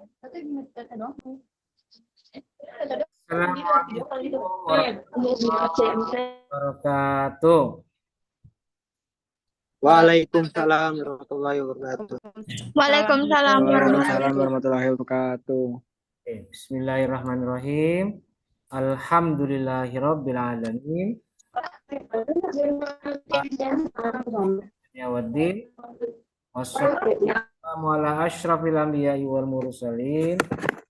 Assalamualaikum warahmatullahi wabarakatuh. Waalaikumsalam warahmatullahi wabarakatuh. Waalaikumsalam Waalaikumsalam warahmatullahi wabarakatuh. Bismillahirrahmanirrahim. Alhamdulillahirabbil alamin. Ya waddin. Wassalamu ala asyrafil anbiya'i wal mursalin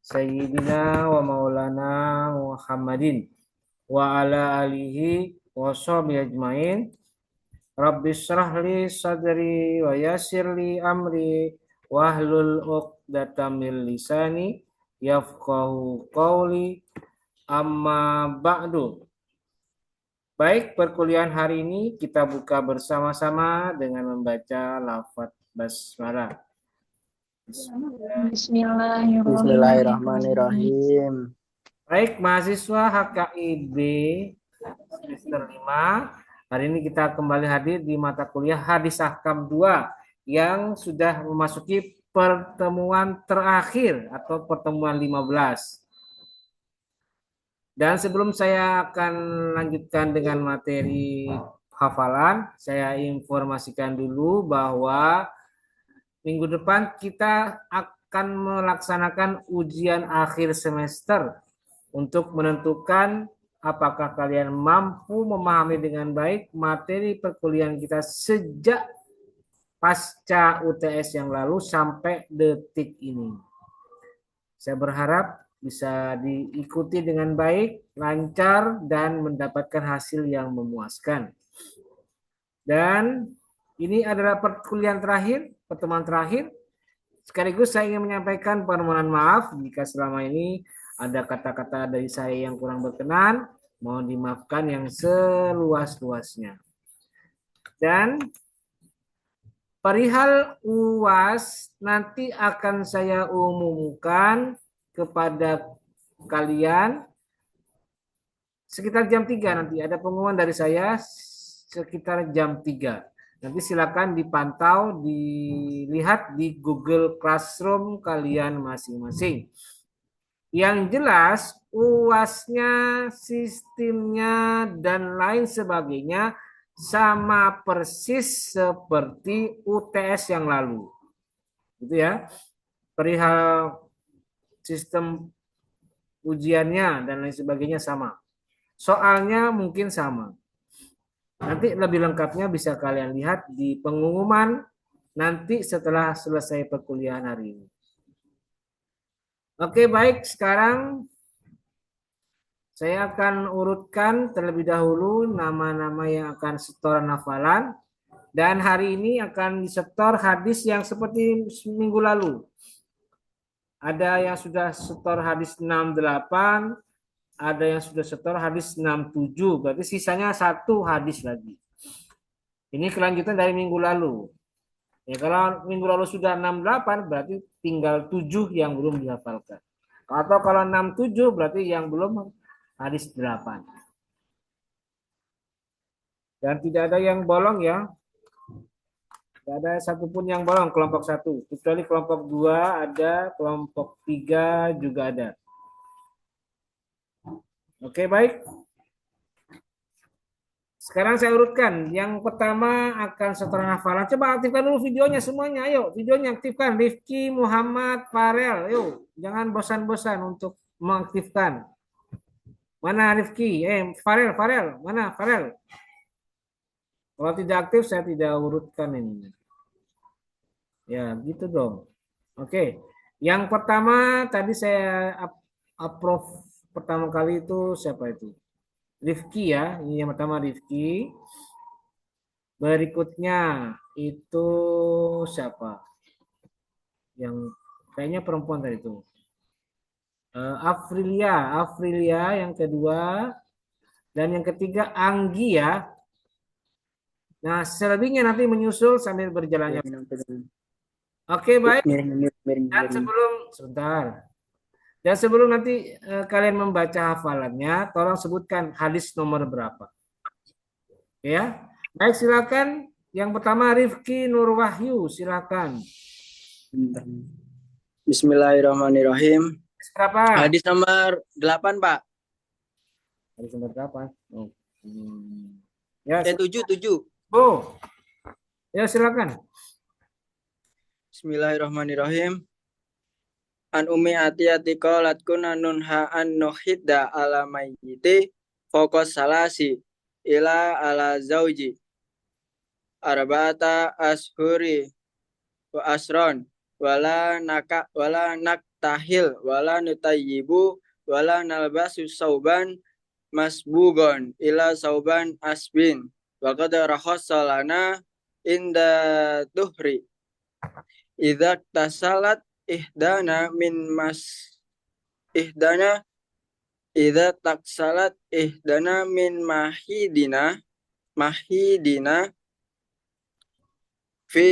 sayyidina wa maulana Muhammadin wa ala alihi wa sahbihi ajmain. Rabbis shrah li sadri wa yassir li amri wahlul 'uqdatam min lisani yafqahu qawli. Amma ba'du. Baik, perkuliahan hari ini kita buka bersama-sama dengan membaca lafaz basmalah. Bismillahirrahmanirrahim. Baik, mahasiswa HKIB semester 5. Hari ini kita kembali hadir di mata kuliah Hadis Ahkam 2 yang sudah memasuki pertemuan terakhir atau pertemuan 15. Dan sebelum saya akan lanjutkan dengan materi hafalan, saya informasikan dulu bahwa minggu depan kita akan melaksanakan ujian akhir semester untuk menentukan apakah kalian mampu memahami dengan baik materi perkuliahan kita sejak pasca UTS yang lalu sampai detik ini. Saya berharap bisa diikuti dengan baik, lancar, dan mendapatkan hasil yang memuaskan. Dan ini adalah perkuliahan terakhir, pertemuan terakhir. Sekaligus saya ingin menyampaikan permohonan maaf jika selama ini ada kata-kata dari saya yang kurang berkenan, mohon dimaafkan yang seluas-luasnya. Dan perihal UAS nanti akan saya umumkan kepada kalian sekitar jam 3 nanti. Ada pengumuman dari saya sekitar jam 3. Nanti silakan dipantau, dilihat di Google Classroom kalian masing-masing. Yang jelas UAS-nya, sistemnya, dan lain sebagainya sama persis seperti UTS yang lalu. Gitu ya. Perihal sistem ujiannya dan lain sebagainya sama. Soalnya mungkin sama. Nanti lebih lengkapnya bisa kalian lihat di pengumuman nanti setelah selesai perkuliahan hari ini. Oke, baik. Sekarang saya akan urutkan terlebih dahulu nama-nama yang akan setoran hafalan. Dan hari ini akan disetor hadis yang seperti minggu lalu. Ada yang sudah setor hadis 68, ada yang sudah setor hadis 67. Berarti sisanya 1 hadis lagi. Ini kelanjutan dari minggu lalu. Ya, kalau minggu lalu sudah 68 berarti tinggal 7 yang belum dihafalkan. Atau kalau 67 berarti yang belum hadis 8. Dan tidak ada yang bolong ya. Tidak ada satupun yang bolong kelompok 1. Kecuali kelompok 2 ada, kelompok 3 juga ada. Oke, baik. Sekarang saya urutkan. Yang pertama akan setoran hafalan. Coba aktifkan dulu videonya semuanya. Ayo, videonya aktifkan. Rifki, Muhammad, Farel. Ayo, jangan bosan-bosan untuk mengaktifkan. Mana Rifki? Farel. Mana Farel? Kalau tidak aktif, saya tidak urutkan ini. Ya, gitu dong. Oke. Yang pertama, tadi saya approve pertama kali itu siapa itu? Rifki ya. Ini yang pertama Rifki. Berikutnya itu siapa? Yang kayaknya perempuan tadi itu. Afrilia yang kedua. Dan yang ketiga Anggi ya. Nah, selebihnya nanti menyusul sambil berjalannya. Oke, baik. Dan sebelum nanti kalian membaca hafalannya, tolong sebutkan hadis nomor berapa. Ya. Baik, silakan. Yang pertama Rifki Nur Wahyu, silakan. Bismillahirrahmanirrahim. Berapa? Hadis nomor 8, Pak. Hadis nomor berapa? Oh. Ya, 7, 7. Oh, ya silakan. Bismillahirrahmanirrahim. An Ummi Atiyati qalat kunna nunha an nuhidda ala mayyiti fawqa salasi ila ala zauji arba'ata ashuri wa asron wala naktahil wala nutayyibu wala nalbasu sauban masbugon ila sauban asbin wa qad rakhasalana inda tuhri idza tasalat ihdana min mas ihdana idza taksalat ihdana min mahidina fi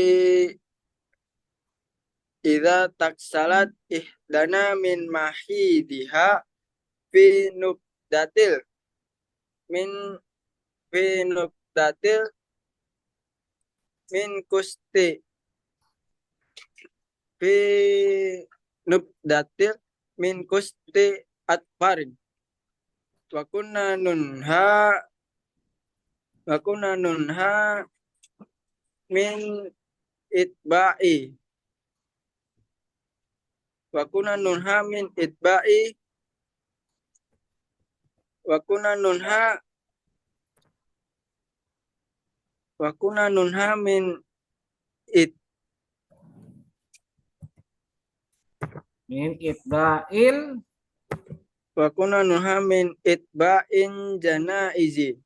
idza taksalat ihdana min mahidiha fi nubdatil min fi nubdatil min kusti fi nubdatil min kusti atfarin wa kunna nunha min itba'i wa kunna nunha min itba'i wa kunna nunha min it Min itba'il wa kunna nunha min itba'in janaizi.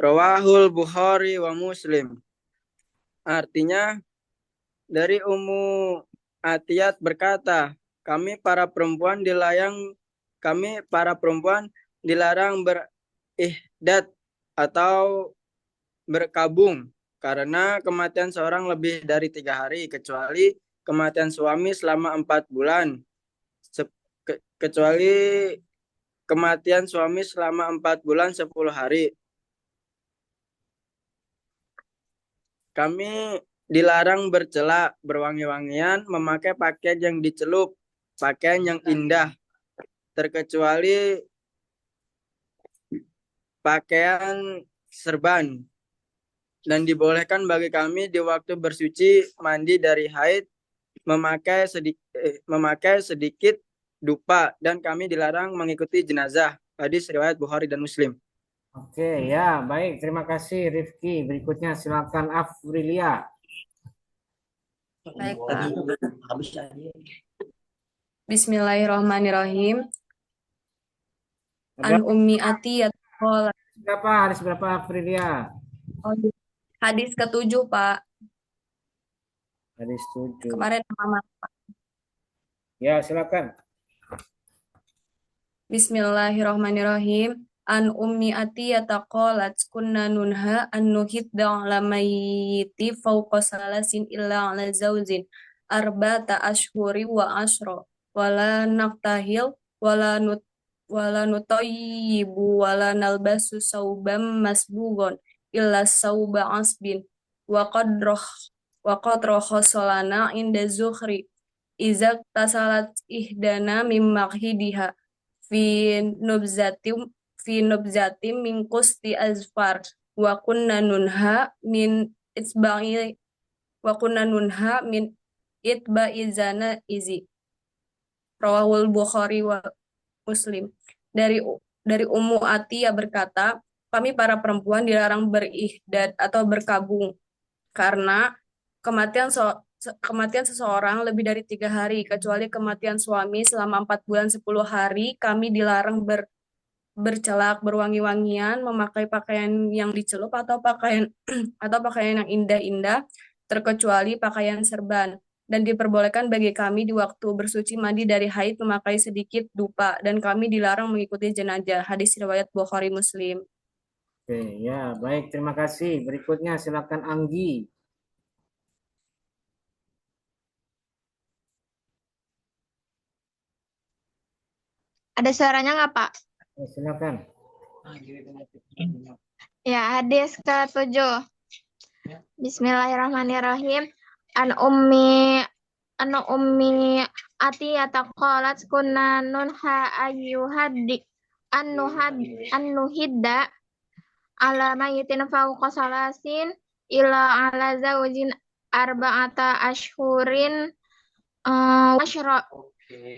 Rawahul Bukhari wa Muslim. Artinya dari Ummu Atiyat berkata, kami para perempuan dilarang berihdat atau berkabung karena kematian seorang lebih dari 3 hari kecuali kematian suami selama 4 bulan. Kecuali kematian suami selama 4 bulan 10 hari. Kami dilarang bercela, berwangi-wangian, memakai pakaian yang dicelup, pakaian yang indah, terkecuali pakaian serban. Dan dibolehkan bagi kami di waktu bersuci mandi dari haid memakai sedikit dupa dan kami dilarang mengikuti jenazah. Hadis riwayat Bukhari dan Muslim. Oke, ya, baik. Terima kasih, Rifki. Berikutnya silakan Afrilia. Baik, Pak. Bismillahirrahmanirrahim. An Ummi Atiyah qalat. Berapa? Hadis berapa, Afrilia? Hadis ke-7, Pak. Hadis 7. Kemarin Mama. Ya, silakan. Bismillahirrahmanirrahim. An Ummi Atiyah qalat kunna nunha an nuhidda ala mayyiti fawqa salasin illa ala zawjin arba'ata ashhuri wa ashra wala naktahil wala nutayyibu wala nalbasu sauban masbugon illa sauba asbin wa qad rakhasalana inda zuhri izak tasalat ihdana mim mahidiha fi nubzatim min qusti azfar wa kunna nunha min itba'i zana izi. Rawahul Bukhari wa Muslim. Dari Ummu Atiyah berkata, kami para perempuan dilarang berihdad atau berkabung karena kematian seseorang lebih dari 3 hari, kecuali kematian suami selama 4 bulan 10 hari, kami dilarang bercelak, berwangi-wangian, memakai pakaian yang dicelup atau pakaian yang indah-indah, terkecuali pakaian serban. Dan diperbolehkan bagi kami di waktu bersuci mandi dari haid memakai sedikit dupa, dan kami dilarang mengikuti jenazah. Hadis riwayat Bukhari Muslim. Oke, ya, baik. Terima kasih. Berikutnya silakan Anggi. Ada suaranya nggak, Pak? Ya, silakan. Ya, hadis ke-7. Bismillahirrahmanirrahim. An Ummi anu ummi atiyata qalat kunna nunha ayyuhaddi anu hidda ala mayyitin fawqa salasin ila ala zaujin arba'ata ashhurin washra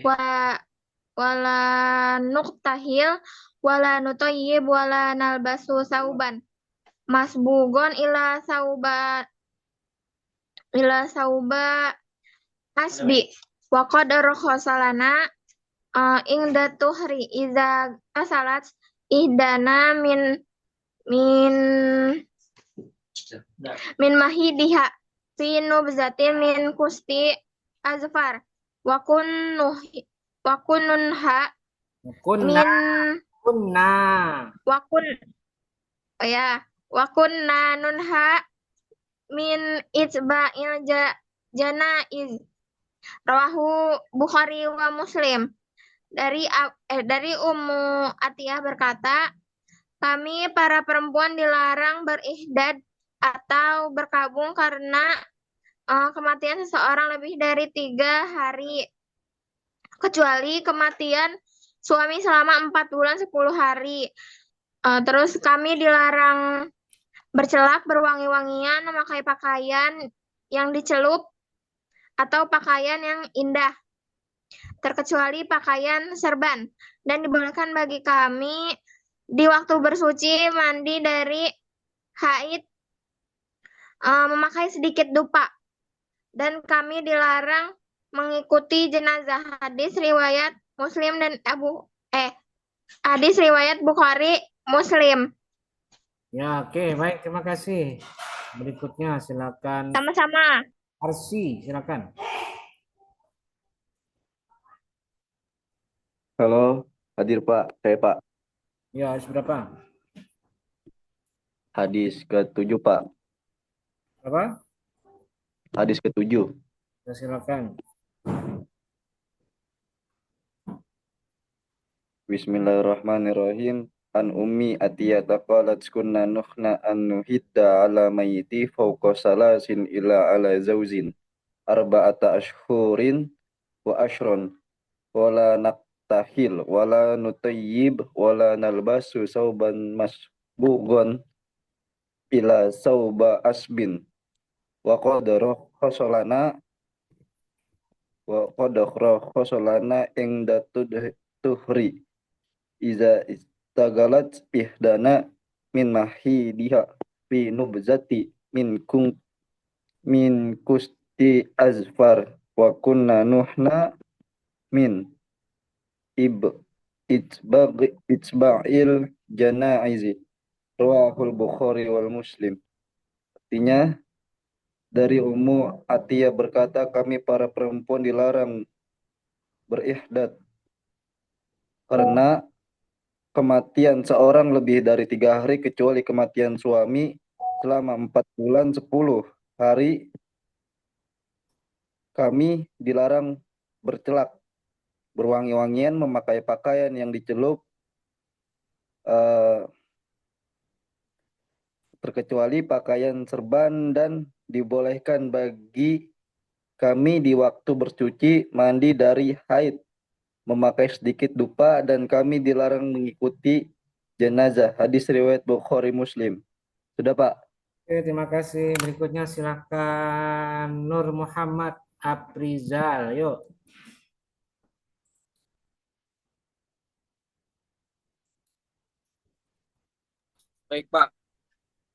wa wala nuktahil wala nutayyib wala nalbasu sauban masbugon ila sauba asbi wa qad rakhasalana ingda tuhri iza asalat ihdana min mahidiha fi nubzatin min kusti azfar wa kununha Kunna, min kunna. wa kunna nunha min itba'il janaiz rawahu Bukhari wa Muslim. Dari Ummu Atiyah berkata, kami para perempuan dilarang berihdad atau berkabung karena kematian seseorang lebih dari 3 hari, kecuali kematian suami selama 4 bulan 10 hari. Terus kami dilarang bercelak, berwangi-wangian, memakai pakaian yang dicelup atau pakaian yang indah, terkecuali pakaian serban, dan dibolehkan bagi kami di waktu bersuci mandi dari haid memakai sedikit dupa, dan kami dilarang mengikuti jenazah. Hadis riwayat Muslim dan hadis riwayat Bukhari Muslim. Ya, oke, baik, terima kasih. Berikutnya silakan Sama-sama. Arsi, silakan. Halo, hadir Pak, saya Pak. Ya, hadis berapa? Hadis ke-7 Pak. Berapa? Hadis ke-7. Ya, silakan. Bismillahirrahmanirrahim. An ummi atiyata qalat kunna nuhna an nuhidda ala mayyiti fawqa salasin ila ala zawzin arba'ata ashhurin wa ashron wala naktahil wala nutayyib wala nalbasu sauban masbugon ila sauba asbin wa qadara khosolana ingda tuhri iza istagalat ihdana min mahidiha fi nubzati min kusti azfar wa kunna nuhna min itba'il janaizi rawahul Bukhari wal Muslim. Artinya, dari Ummu Atiyah berkata, kami para perempuan dilarang berihdad karena kematian seorang lebih dari 3 hari, kecuali kematian suami selama 4 bulan 10 hari. Kami dilarang bercelak, berwangi-wangian, memakai pakaian yang dicelup, terkecuali pakaian serban, dan dibolehkan bagi kami di waktu bersuci mandi dari haid, memakai sedikit dupa, dan kami dilarang mengikuti jenazah. Hadis riwayat Bukhari Muslim. Sudah Pak? Oke, terima kasih. Berikutnya silakan Nur Muhammad Aprizal. Yuk. Baik, Pak.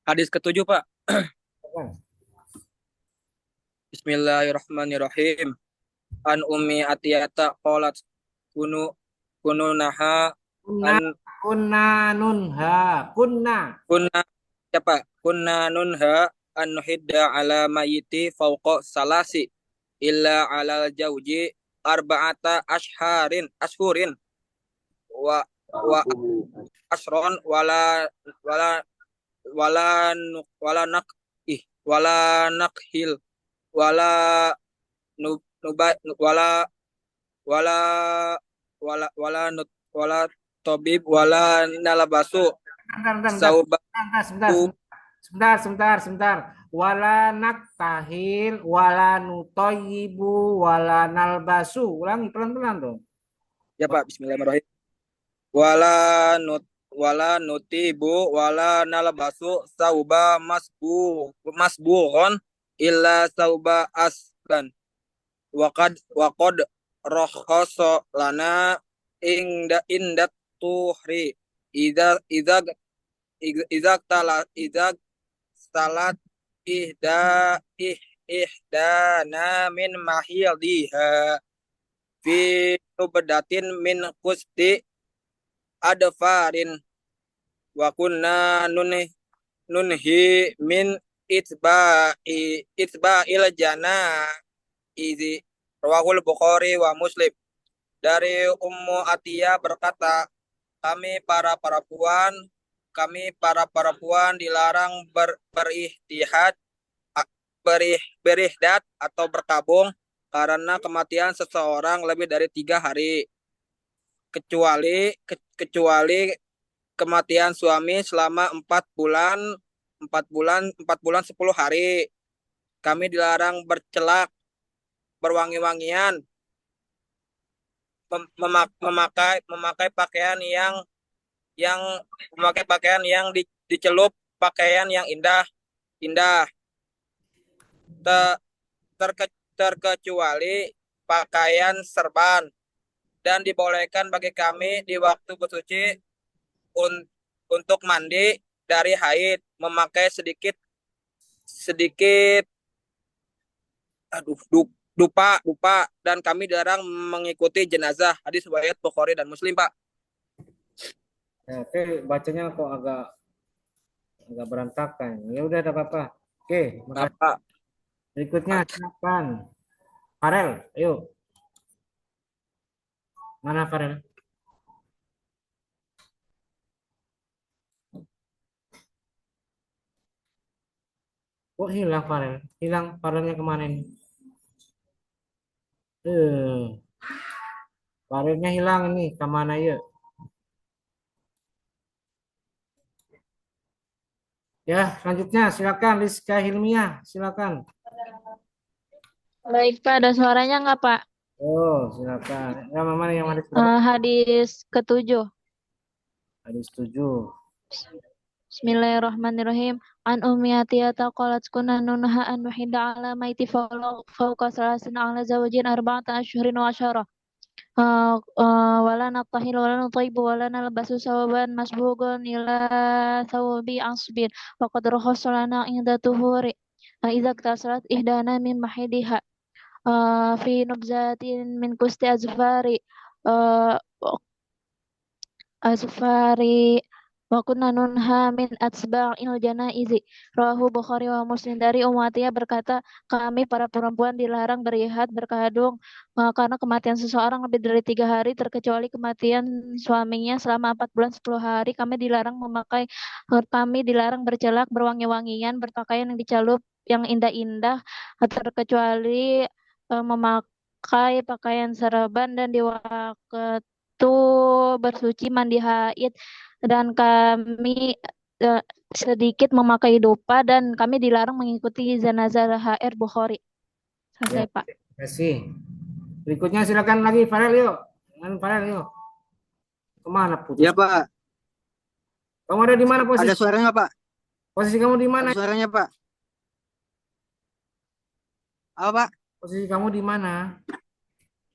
Hadis ke-7, Pak. Silakan. Bismillahirrahmanirrahim. An ummi atiyata qalat kununaha Kunna nunha. Kunna. siapa? Kunna nunha an nuhidda ala mayyiti fawqa salasi illa ala jauji arba'ata ashurin wa asron wala nakhil wala nubat wala tabib wala nalabasu Bentar. sauba Sebentar. Sebentar. Wala naktahil, wala nutoyibu, wala nalbasu. Ulangi pelan-pelan dong. Ya Pak, bismillahirrahmanirrahim. Wala nut wala nutibu wala nalbasu sauba masbuhon illa sauba asban waqad rohoso lana indat tuhri idza idza salat ihdana min mahiyadiha fi nubdatin min kusti adfarin wa kunna nunhi min itba'il jana izi rawahul Bukhari wa Muslim. Dari Ummu Atiyah berkata, kami para perempuan dilarang berihdat atau berkabung karena kematian seseorang lebih dari 3 hari, kecuali kematian suami selama 4 bulan 10 hari. Kami dilarang bercelak, berwangi-wangian, memakai pakaian yang dicelup pakaian yang indah terkecuali pakaian serban, dan dibolehkan bagi kami di waktu bersuci untuk mandi dari haid, memakai sedikit dupa, dan kami dilarang mengikuti jenazah. Hadis riwayat Bukhari dan Muslim, Pak. Ya, oke, bacanya kok agak berantakan. Ya udah, ada apa-apa. Oke, makasih. Pak. Berikutnya silakan. Farel, ayo. Mana Farel? Kok hilang Farel? Hilang Farelnya kemana nih? Farelnya hilang nih, kemana ya? Ya, selanjutnya silakan Rizka Hilmiah, silakan. Baik, Pak. Ada suaranya nggak, Pak? Oh, silakan. Ya, mana yang hadis Hadis ke-7. Hadis 7. Bismillahirrahmanirrahim. An Ummi Atiyah qalat kunna nunha an nuhidda ala maiti fawqa salasin ala zawjin arba'ata ashhurin wa ashara. Wala nattahil wala nutayyibu wala nalbasu sawaban masbugun ila thawbi asbin wa qad rakhasa lana inda tuhuri idza iktasalat ihdana min mahidiha fi nubzatin min kusti azfari wa kunna nunha min atsba'il janaizi. Rawahu Bukhari wa Muslim. Dari Ummu Atiyah berkata, kami para perempuan dilarang berjihad berkadung karena kematian seseorang lebih dari 3 hari, terkecuali kematian suaminya selama 4 bulan 10 hari. Kami dilarang bercelak, berwangi-wangian, berpakaian yang dicalup yang indah-indah, terkecuali memakai pakaian serban, dan di waktu bersuci mandi haid, dan kami sedikit memakai dupa, dan kami dilarang mengikuti jenazah HR. Bukhari. Selesai, Pak. Terima kasih. Berikutnya silakan lagi Farel yuk. Farel yuk. Kemana putus? Ya Pak. Kamu ada di mana posisi? Ada suaranya Pak? Posisi kamu di mana? Ada suaranya Pak? Apa Pak? Posisi kamu di mana?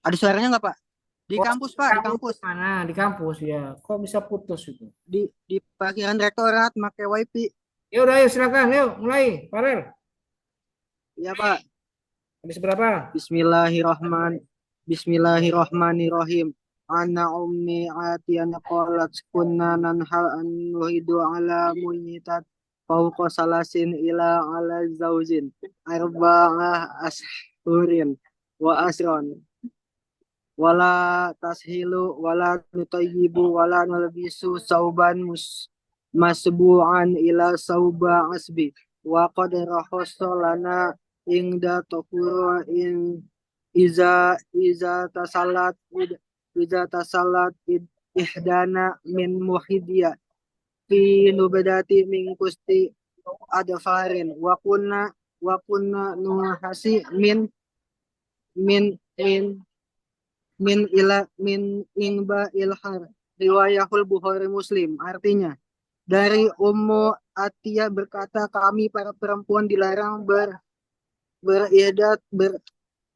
Ada suaranya nggak Pak? Di kampus Pak, di kampus. Mana? Di kampus ya. Kok bisa putus itu? Di parkiran rektorat, pakai wifi. Ya udah, ayo silakan, yuk mulai, Farel. Iya Pak. Habis berapa? Bismillahirrahmanirrahim. Ana Ummi Atiyah qalat kunna nanhal an nuhidu ala munitat fawqa salasin ila ala zaujin arba'ah ashhurin wa asron wala tashilu wala nutayyibu wala nalbisu sauban masbu'an ila sauba asbi wa qad rakhasa lana ingda taqura in iza tasalat ihdana min muhidiyah fi nubadati min kusti adfarin wa kunna nuhasi min min min ingba ilhar riwayahul Bukhari Muslim. Artinya, dari Ummu Atiyah berkata, kami para perempuan dilarang beridat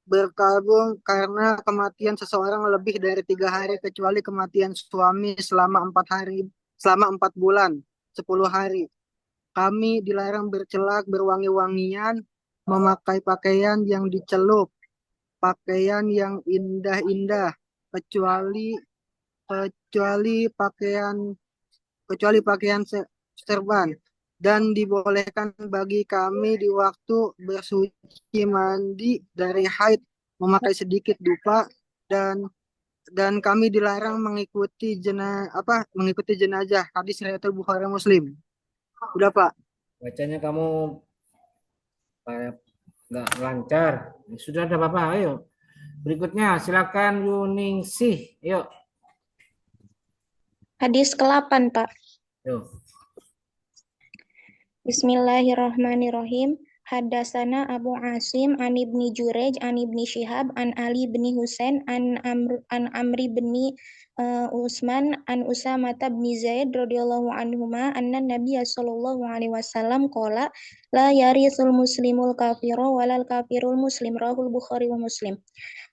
berkabung karena kematian seseorang lebih dari 3 hari, kecuali kematian suami selama 4 bulan 10 hari. Kami dilarang bercelak, berwangi-wangian, memakai pakaian yang dicelup, pakaian yang indah-indah, kecuali pakaian serban, dan dibolehkan bagi kami di waktu bersuci mandi dari haid memakai sedikit dupa, dan kami dilarang mengikuti jenazah. Hadis riwayat Bukhari Muslim. Udah, Pak. Bacanya kamu kayak nggak lancar. Sudah ada Bapak, ayo. Berikutnya silakan Yuningsih. Yuk. Hadis ke-8, Pak. Yuk. Bismillahirrahmanirrahim. Hadasana Abu Asim an Ibni Jurej an Ibni Shihab an Ali bin Husain an Amri bin Usman an Usamata bin Zaid radhiyallahu anhuma anna Nabiya sallallahu alaihi wasallam qala la yarithul muslimul kafiru walal kafirul muslim, rahul Bukhari wa Muslim.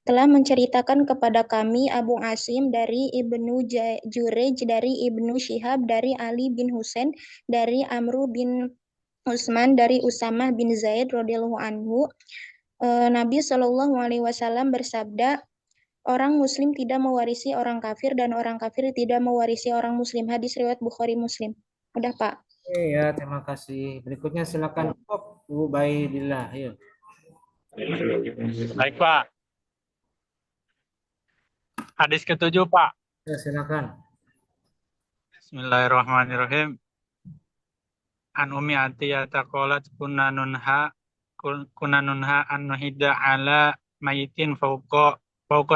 Telah menceritakan kepada kami Abu Asim dari Ibnu Jurej dari Ibnu Shihab dari Ali bin Husain dari Amru bin Utsman dari Usamah bin Zaid radhiyallahu anhu, Nabi Shallallahu alaihi wasallam bersabda, orang muslim tidak mewarisi orang kafir dan orang kafir tidak mewarisi orang muslim. Hadis riwayat Bukhari Muslim. Udah, Pak. Oke ya, terima kasih. Berikutnya silakan Bu Baidillah. Ayo. Baik, Pak. Hadis ke-7, Pak. Ya, silakan. Bismillahirrahmanirrahim. An Ummi Atiyah qalat kunna nunha an nuhidda ala mayitin fauqa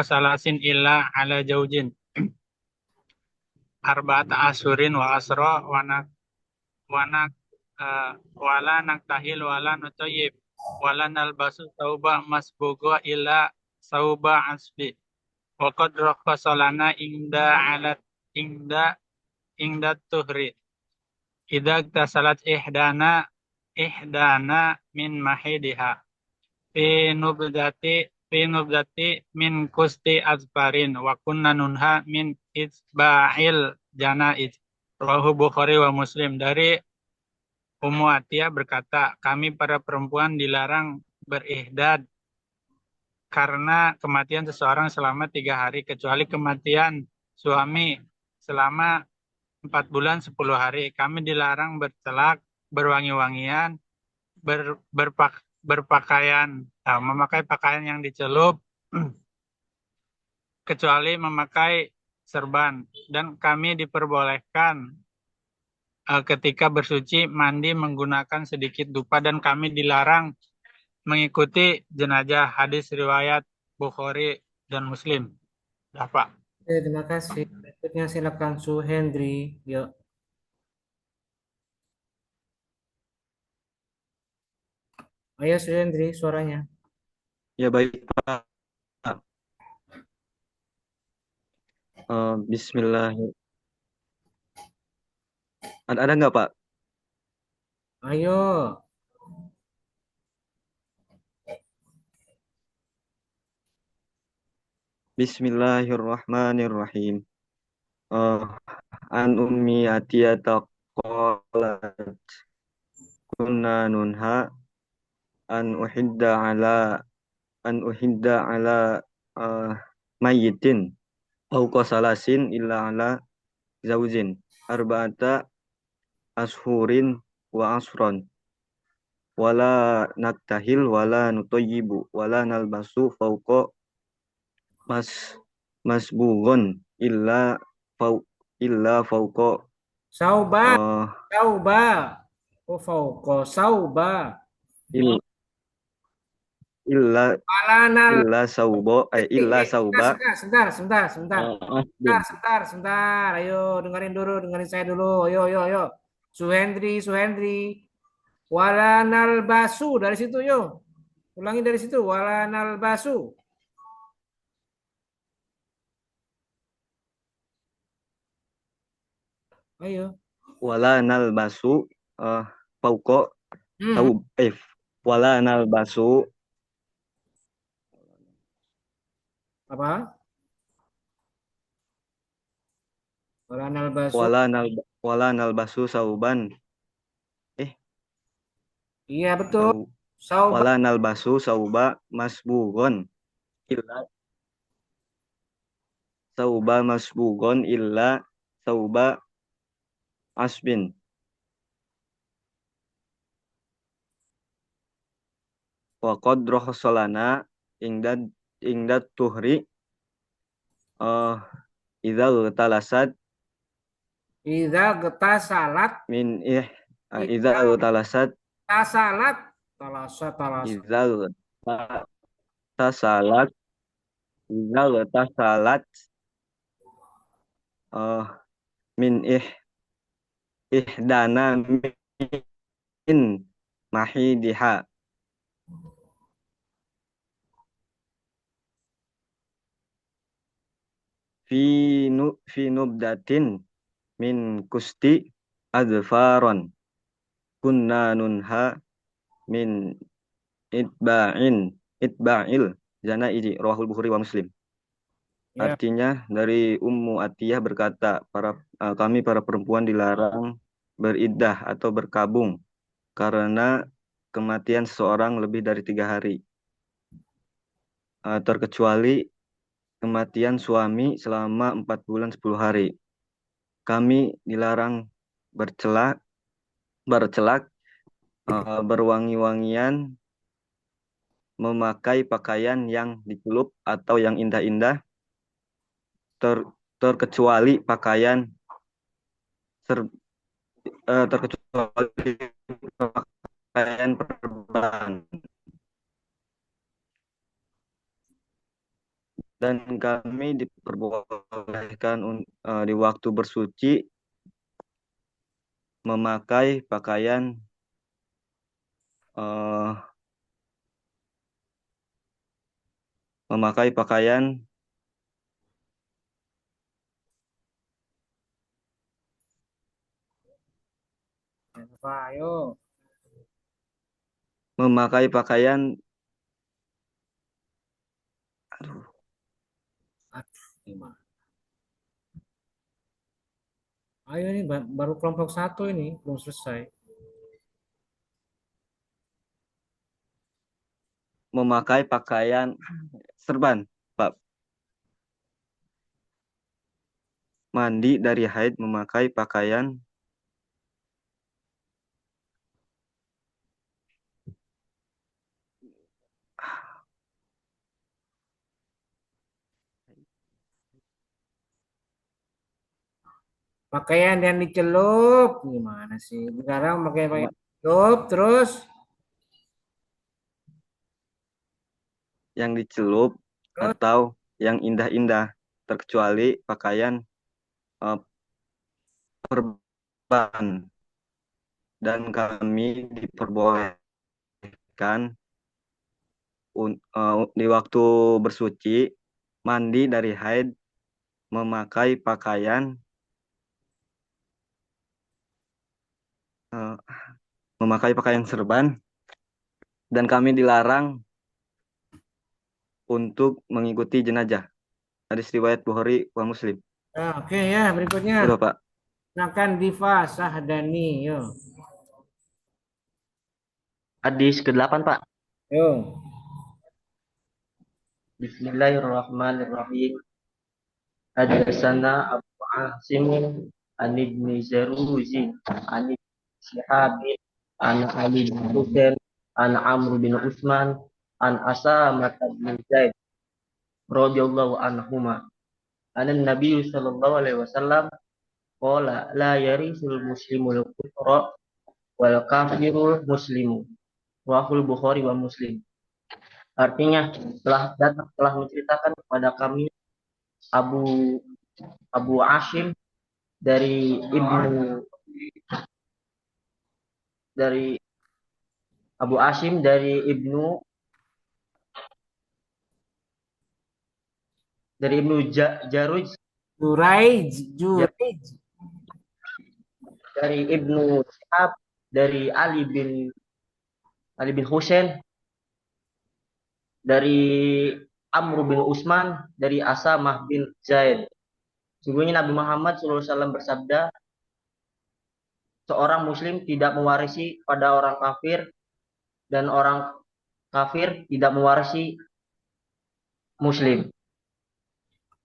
salasin illa ala jaujin arba'ata asurin wa asra wala naktahil wala nutayyib wala nalbasu sauba masbuga illa sauba asbi wa qad rakhasalana ingda tuhri idza tasalat ihdana min mahidiha fi nubdati min kusti azfarin wa kunna nunha min isba'il janaiz, rawahu Bukhari wa Muslim. Dari Ummu Atiyah berkata, kami para perempuan dilarang berihdad karena kematian seseorang selama 3 hari, kecuali kematian suami selama 4 bulan 10 hari. Kami dilarang bercelak, berwangi-wangian, memakai pakaian yang dicelup, kecuali memakai serban. Dan kami diperbolehkan ketika bersuci mandi menggunakan sedikit dupa, dan kami dilarang mengikuti jenazah. Hadis riwayat Bukhari dan Muslim. Pak. Oke, terima kasih. Berikutnya silakan Suhendri. Yuk. Ayo Suhendri, suaranya. Ya baik, Pak. Bismillah. Ada nggak, Pak? Ayo. Bismillahirrahmanirrahim. An Ummi Atiyah qalat kunna nunha an uhidda ala mayyitin fauqa salasin illa ala zaujin arba'ata ashurin wa asron wala naktahil wala nutayyibu wala nalbasu fauqa masbughun illa fauqa Sauba. Oh, fauqa sauba. Illa sauba. Sebentar. Ayo dengerin saya dulu. Yo. Suhendri. Wala nalbasu dari situ yo. Ulangi dari situ. Wala nalbasu. Ayo. Wala nalbasu fauqa Hmm. taub wala nalbasu Apa? Wala nalbasu. wala nalbasu sauban Iya betul. atau Sauba. wala nalbasu sauba masbugon illa sauba masbugon illa sauba asbin. Wa qad rohosolana ingdad tuhri idza talasad Idza getasalat. min idza Idza talasad tasalat. Talasa. idza tasalat idza tasalat min ihdana min mahidiha fi nubdatin min kusti adfaron kunna nunha min itba'il jana'izi rawahul Bukhari wa Muslim. Ya. Artinya dari Ummu Atiyah berkata, kami para perempuan dilarang beriddah atau berkabung karena kematian seseorang lebih dari 3 hari, terkecuali kematian suami selama 4 bulan 10 hari. Kami dilarang bercelak, berwangi-wangian, memakai pakaian yang dicelup atau yang indah-indah, terkecuali pakaian perban. Dan kami diperbolehkan di waktu bersuci memakai pakaian Apa? Ayo. memakai pakaian Gimana? Ayo ini baru kelompok 1 ini belum selesai. memakai pakaian serban, Pak. Mandi dari haid memakai pakaian Pakaian yang dicelup gimana sih? Sekarang pakai pakaian dicelup terus yang dicelup atau yang indah-indah, terkecuali pakaian perban. Dan kami diperbolehkan di waktu bersuci mandi dari haid memakai pakaian serban, dan kami dilarang untuk mengikuti jenazah. Hadis riwayat Bukhari wa Muslim. Oke ya, berikutnya. Udah, Pak. Silakan Diva Sahdani, yo. Hadis ke-8, Pak. Yo. Bismillahirrahmanirrahim. Hadatsana Abu Asim an Ibni Zaruzi an Shihab an Ali bin Husain an Amr bin Utsman an Asamah bin Zaid radhiyallahu anhuma an Nabi sallallahu alaihi wasallam qala la yarisul muslimul kufra wal kafirul muslimu rawahul Bukhari wa Muslim. Artinya telah menceritakan kepada kami Abu Asim dari Abu Asim dari Ibnu Jaruj, Juraij, ya, Juraij. dari Ibnu Shihab, dari Ali bin Husain, dari Amr bin Usman, dari Asamah bin Zaid. Sungguhnya Nabi Muhammad SAW bersabda, seorang muslim tidak mewarisi pada orang kafir dan orang kafir tidak mewarisi muslim.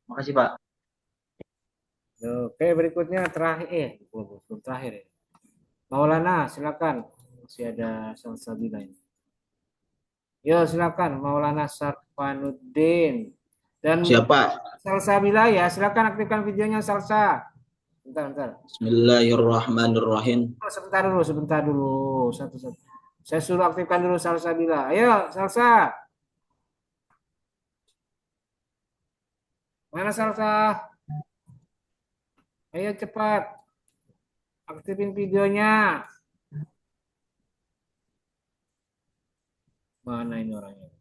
Makasih Pak. Oke, berikutnya terakhir. Belum terakhir ya. Maulana, silakan. Masih ada Salsabila ini. Yo, silakan Maulana Sarfanuddin. Dan Siapa? Salsabila ya, silakan aktifkan videonya Salsa. Bentar. Bismillahirrahmanirrahim. Sebentar dulu. Satu-satu. Saya suruh aktifkan dulu Salsabila. Ayo, Salsa. Mana Salsa? Ayo cepat. Aktifin videonya. Mana ini orangnya?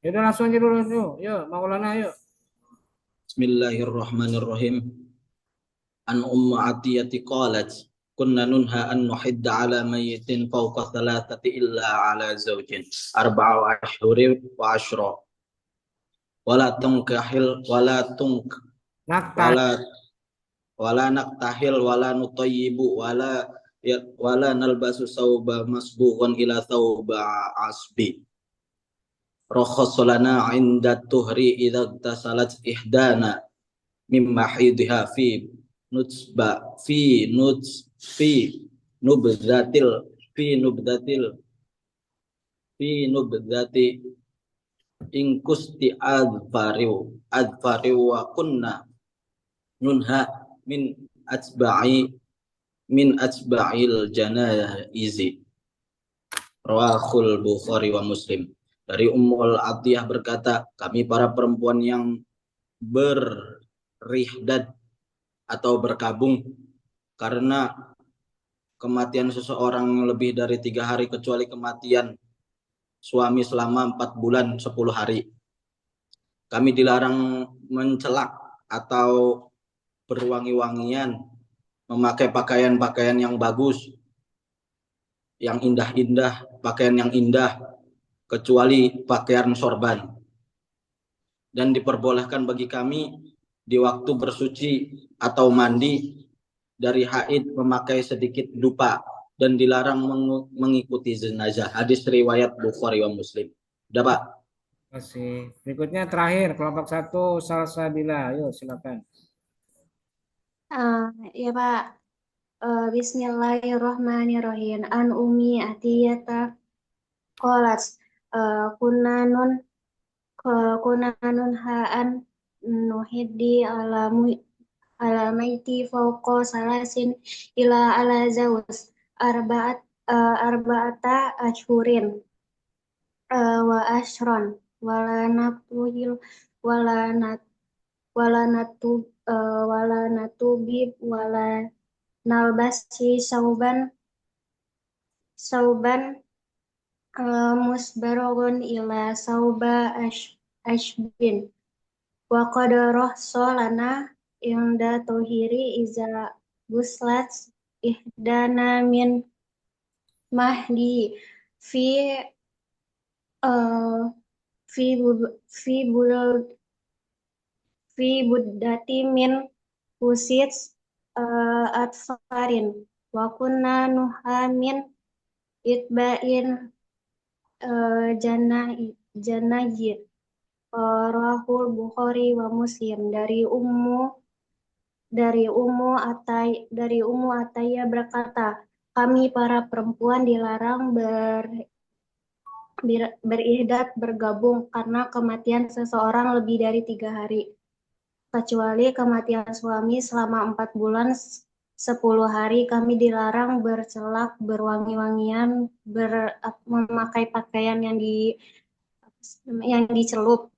Ya udah langsung aja dulu. Yuk, Maulana yuk. Bismillahirrahmanirrahim. An Ummu Atiyati qalat kunna nunha an nuhidda ala mayyitin fawqa thalathati illa ala zawjin arba'a ashhurin wa ashra wala tunkahil wala naktahil wala nutayyibu wala nalbasu sawba masbughan ila thawba asbi rakhasalana 'inda tuhri idza tasalat ihdana mimma hidha fi nubdati ingkusti adfariu wa kunna nunha min atba'il janaizi. Rawahul Bukhari wa Muslim. Dari Ummul Atiyah berkata, kami para perempuan yang berihdad atau berkabung karena kematian seseorang lebih dari 3 hari kecuali kematian suami selama 4 bulan 10 hari. Kami dilarang mencelak atau berwangi-wangian, memakai pakaian-pakaian yang bagus, yang indah-indah, pakaian yang indah, kecuali pakaian sorban. Dan diperbolehkan bagi kami di waktu bersuci atau mandi dari haid memakai sedikit dupa dan dilarang mengikuti jenazah. Hadis riwayat Bukhari wa Muslim. Udah Pak? Terima kasih. Berikutnya terakhir kelompok 1 Salsabila. Ayo silakan. Ya Pak. Bismillahirrahmanirrahim. An Umi Atiyata qalat kunanun ha'an nuhiddi alamaiti fauqa salasin ila ala zawus arba'ata ashhurin wa ashron wala natubib wala nalbasi sauban musbarogon ila sauba ashbin wa qadaroh solana inda tohiri iza guslat ihdana min mahdi fi buddati min husit atfarin wa kunna nuhamin itba'in janajir. Rawahul Bukhari wa Muslim. Dari Ummu Atayya berkata, kami para perempuan dilarang berihdad bergabung karena kematian seseorang lebih dari 3 hari, kecuali kematian suami selama 4 bulan 10 hari. Kami dilarang bercelak, berwangi-wangian, memakai pakaian yang dicelup,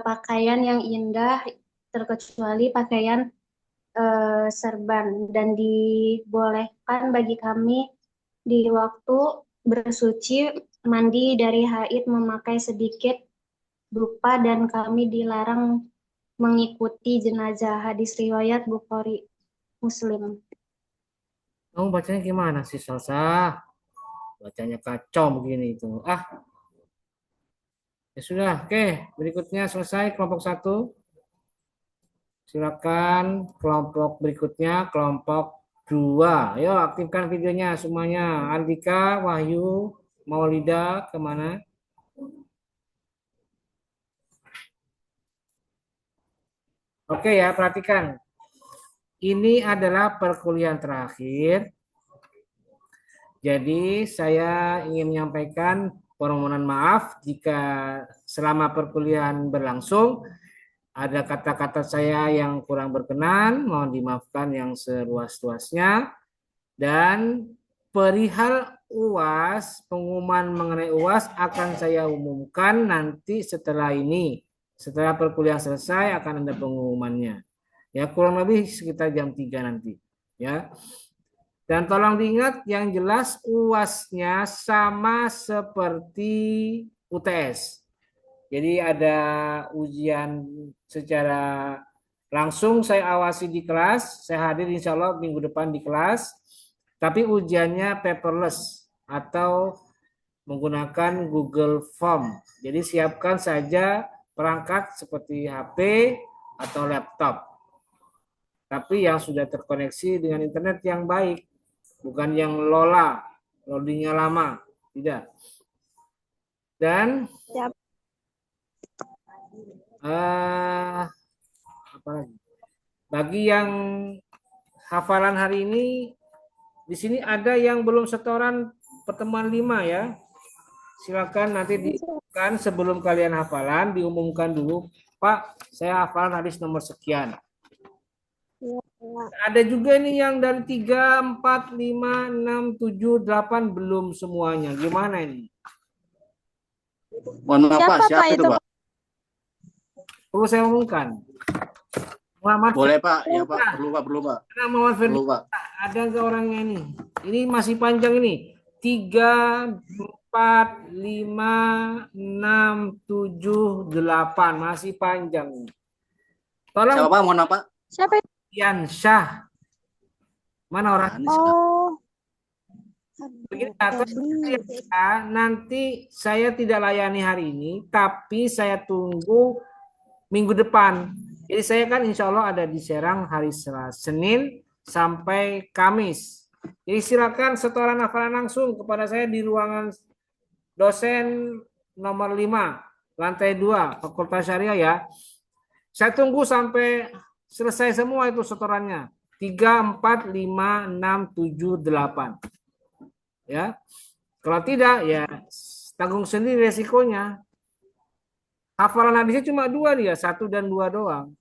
pakaian yang indah, terkecuali pakaian serban dan dibolehkan bagi kami di waktu bersuci mandi dari haid memakai sedikit dupa dan kami dilarang mengikuti jenazah. Hadis riwayat Bukhari Muslim. Kamu bacanya gimana sih, Salsa? Bacanya kacau begini itu. Ya sudah. Oke, berikutnya selesai kelompok 1. Silakan kelompok berikutnya, kelompok 2. Ayo aktifkan videonya semuanya. Andika, Wahyu, Maulida, kemana? Oke ya, perhatikan. Ini adalah perkuliahan terakhir. Jadi saya ingin menyampaikan permohonan maaf jika selama perkuliahan berlangsung ada kata-kata saya yang kurang berkenan, mohon dimaafkan yang seluas-luasnya. Dan perihal UAS, pengumuman mengenai UAS akan saya umumkan nanti setelah ini. Setelah perkuliahan selesai akan ada pengumumannya. Ya, kurang lebih sekitar jam 3 nanti. Ya. Dan tolong diingat yang jelas UAS-nya sama seperti UTS. Jadi ada ujian secara langsung saya awasi di kelas, saya hadir insya Allah minggu depan di kelas, tapi ujiannya paperless atau menggunakan Google Form. Jadi siapkan saja perangkat seperti HP atau laptop. Tapi yang sudah terkoneksi dengan internet yang baik, bukan yang loadingnya lama, tidak. Dan apa lagi? Bagi yang hafalan hari ini, di sini ada yang belum setoran pertemuan 5 ya. Silakan nanti diumumkan sebelum kalian hafalan, diumumkan dulu, Pak, saya hafalan hadis nomor sekian. Ada juga nih yang dari 3, 4, 5, 6, 7, 8 belum semuanya. Gimana ini? Mohon maaf Pak, siapa itu Pak? Perlu saya umumkan. Muhammad Boleh Pak, ya Pak, perlu Pak. Muhammad Ferdi. Perlu Pak. Ada nggak orangnya ini? Ini masih panjang ini. 3, 4, 5, 6, 7, 8 masih panjang. Tolong. Siapa Pak? Mohon apa? Siapa itu? Yansyah. Mana orang? Begini, nanti saya tidak layani hari ini, tapi saya tunggu minggu depan. Jadi saya kan insya Allah ada di Serang hari Senin sampai Kamis. Jadi silakan setoran hafalan langsung kepada saya di ruangan dosen nomor 5, lantai 2, Fakultas Syariah ya. Saya tunggu sampai selesai semua itu setorannya. 3, 4, 5, 6, 7, 8. Ya. Kalau tidak ya tanggung sendiri resikonya. Hafalan hadisnya cuma 2 dia, 1 dan 2 doang.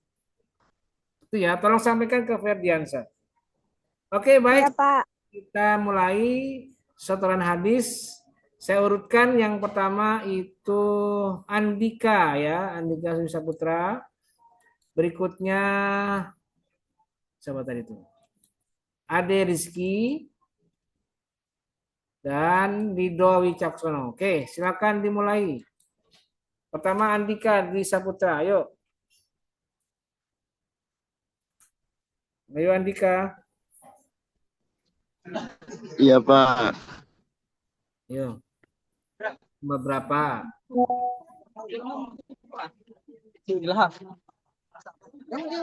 Itu ya, tolong sampaikan ke Ferdiansa. Oke, baik. Ya, Pak. Kita mulai setoran hadis. Saya urutkan yang pertama itu Andika ya, Andika Saputra. Berikutnya siapa tadi itu? Ade Rizky dan Ridho Wicaksono. Oke, silakan dimulai. Pertama Andika di Saputra, ayo. Ayo Andika. Iya Pak. Ayo. Beberapa.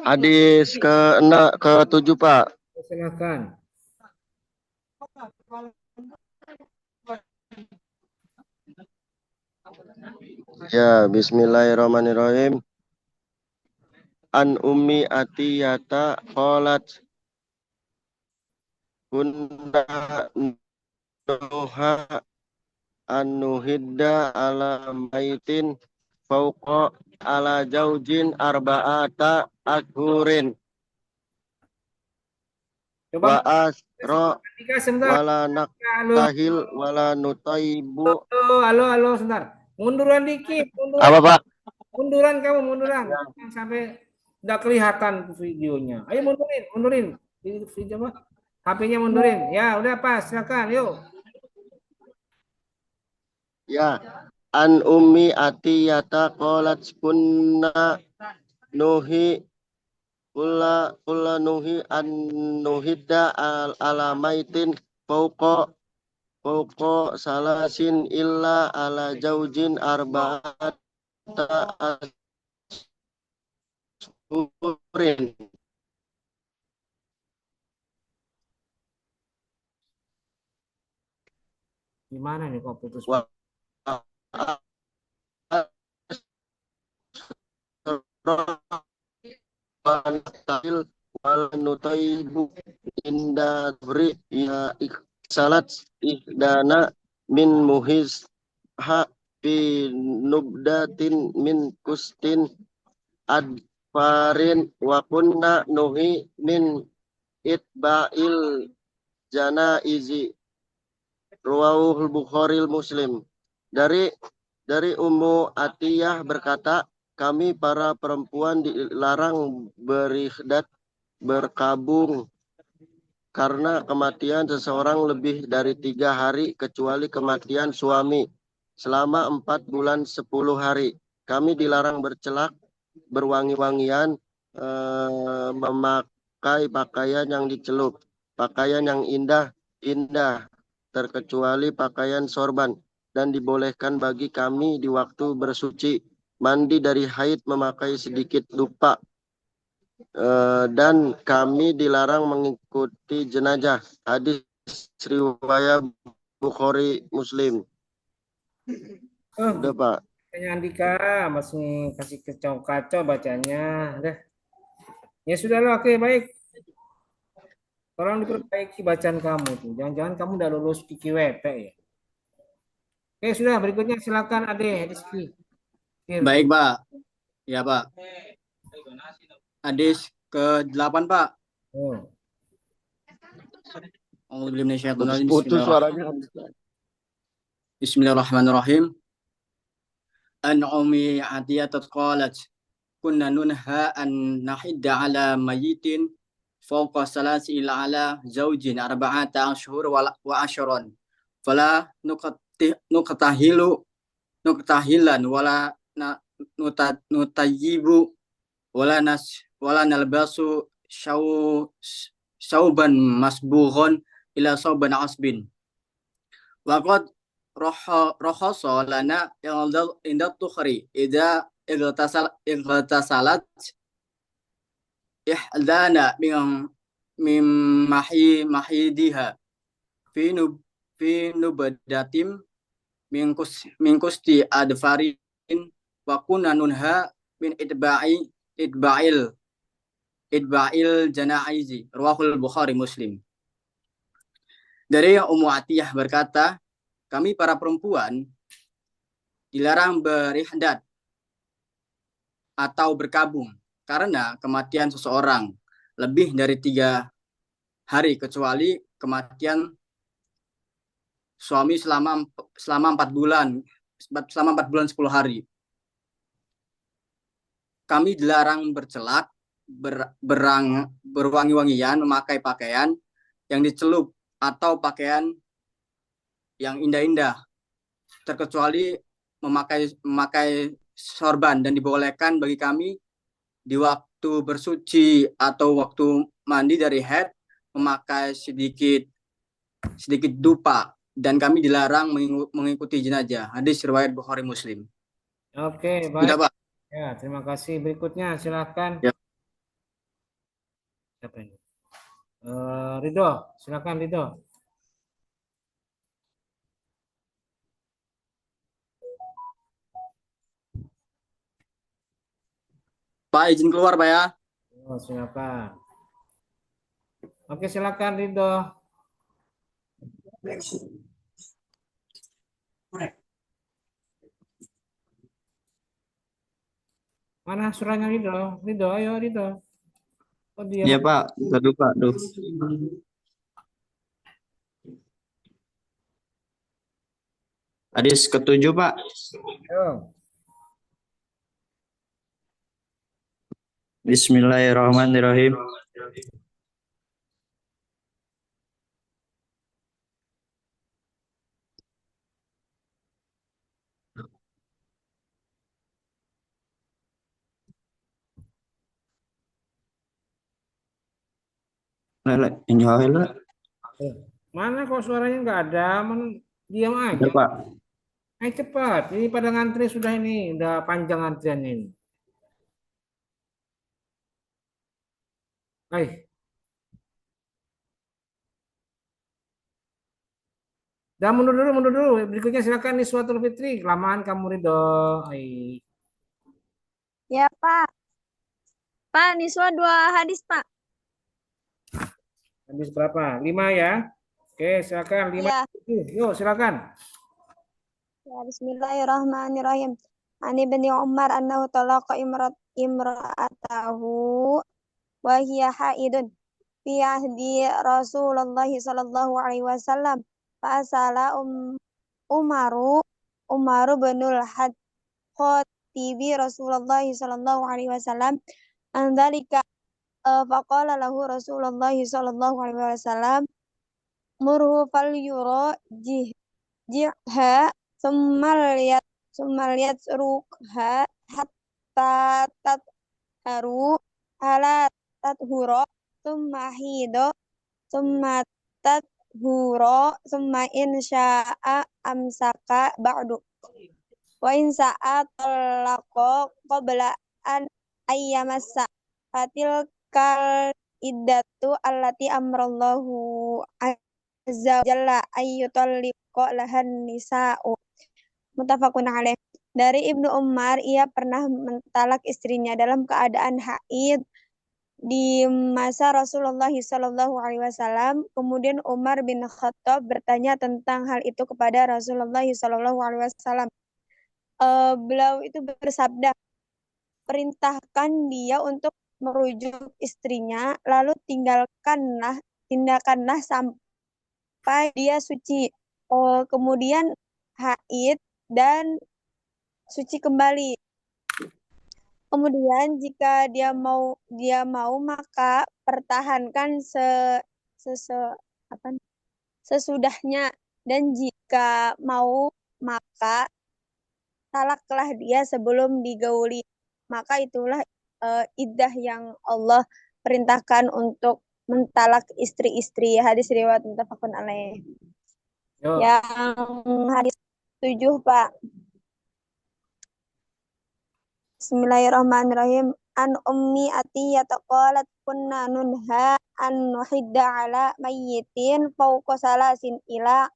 Hadis ke-7 Pak. Silakan. Ya, bismillahirrahmanirrahim. An Ummi Atiyata qalat kunna nuha an nuhidda ala baitin fauqa ala jaujin arba'ata akhurin. Wa asra wala naktahil wala nutaibu. Halo, sebentar. Munduran dikit. Apa Pak? Munduran kamu, munduran. Sampai nggak kelihatan videonya. Ayo mundurin, mundurin. Video apa? HP-nya mundurin. Ya, udah pas, silakan, yuk. Ya, an ummi atiyata qalat kunna nuhi kulla nuhi an nuhidda alamaitin fauqa salasin illa ala jaujin arba'ata ashurin. Gimana nih kok putus? Wa wanastahil walanutaibu inda bri ya salat ihdana min muhiz ha fi nubdatin min kustin adfarin wa kunna nuhi min itba'il janaizi rawahul Bukhari Muslim. Dari Ummu Atiyah berkata, kami para perempuan dilarang berikhdat berkabung karena kematian seseorang lebih dari 3 hari kecuali kematian suami selama 4 bulan 10 hari. Kami dilarang bercelak, berwangi-wangian, memakai pakaian yang dicelup, pakaian yang indah terkecuali pakaian sorban, dan dibolehkan bagi kami di waktu bersuci mandi dari haid memakai sedikit dupa, dan kami dilarang mengikuti jenazah. Hadis riwayat Bukhari Muslim. Udah Pak. Kayaknya Andika masih kasih kacau-kacau bacanya. Udah. Ya sudah lah, oke baik. Tolong diperbaiki bacaan kamu tuh. Jangan-jangan kamu udah lulus PKWP ya. Oke sudah, berikutnya silakan Ade Rizky. Baik, Pak. Ya, Pak. Hadis ke-8, Pak. Oh. Putus suaranya. Bismillahirrahmanirrahim. An Ummi Atiyah qalat kunna nunha an nahidda ala mayitin fawqa salasi ila ala zaujin arba'ata ashhur wa asharon fala nuktahilan wala nutayibu wala nalbasu sauban masbughon ila sauban asbin wa qad rohoso lana inda tukhri idza igtasalat ihdana min mahidiha fi nubadatim min kusti adfarin wa kunna nunha min itba'il janaizi rawahul Bukhari Muslim. Dari Ummu Atiyah berkata, kami para perempuan dilarang berihdat atau berkabung karena kematian seseorang lebih dari 3 hari kecuali kematian suami selama 4 bulan 10 hari. Kami dilarang bercelak, berwangi-wangian, memakai pakaian yang dicelup atau pakaian yang indah-indah, terkecuali memakai sorban, dan dibolehkan bagi kami di waktu bersuci atau waktu mandi dari haid memakai sedikit dupa, dan kami dilarang mengikuti jenazah. Hadis riwayat Bukhari Muslim. Oke, baik. Sudah, Pak. Ya, terima kasih. Berikutnya silakan. Ya. Siapa ini? Ridho, silakan Ridho. Pak, izin keluar, Pak ya. Oh, silakan. Oke, silakan Ridho. Mana surahnya Ridho? Ridho, ayo Ridho. Oh, dia. Iya Pak, aduh Pak, aduh. Hadis ke-7 Pak. Ayo. Bismillahirrahmanirrahim. Lele, ini lah. Mana kok suaranya nggak ada? Diam aja. Bentar, Pak. Ayo cepat. Ini pada ngantri sudah ini. Udah panjang antrian ini. Ayo. Dah mundur dulu, mundur dulu. Berikutnya silakan Niswatul Fitri. Kelamaan kamu Ridho. Ayo. Ya, Pak. Pak, Niswa 2 hadis, Pak. Habis berapa? 5 ya? Oke, silakan. 5. Ya. Yuk, silakan. Ya, Bismillahirrahmanirrahim. Ani bin Umar annahu talaqa imra'atahu wa hiya haidun fi ahdi Rasulullah sallallahu alaihi wasallam. Fa'asala Umaru binul Khatibi Rasulullah sallallahu alaihi wasallam an dzalika faqala lahu Rasulullah sallallahu alaihi wasallam murhu fal yura jihha summa liyat rukha hatta tatharu ala tathuro summa hido summa tathuro summa insya'a amsaka ba'du wa insa'a talaqa qabla an ayyamassa fatil kal iddatu allati amrallahu azza wa jalla ayyutalliqa lahan nisa'u. Muttafaqun alaih. Dari Ibnu Umar, ia pernah mentalak istrinya dalam keadaan haid di masa Rasulullah Shallallahu Alaihi Wasallam. Kemudian Umar bin Khattab bertanya tentang hal itu kepada Rasulullah Shallallahu Alaihi Wasallam. Beliau itu bersabda, perintahkan dia untuk merujuk istrinya, lalu tindakanlah sampai dia suci. Kemudian haid dan suci kembali. Kemudian jika dia mau maka pertahankan sesudahnya, dan jika mau maka talaklah dia sebelum digauli. Maka itulah iddah yang Allah perintahkan untuk mentalak istri-istri. Hadis riwayat muttafaqun alaih. Yang hadis 7, Pak. Bismillahirrahmanirrahim. An ummi Atiyah qalat kunna nunha an nuhidda ala mayyitin fawqa salasin ila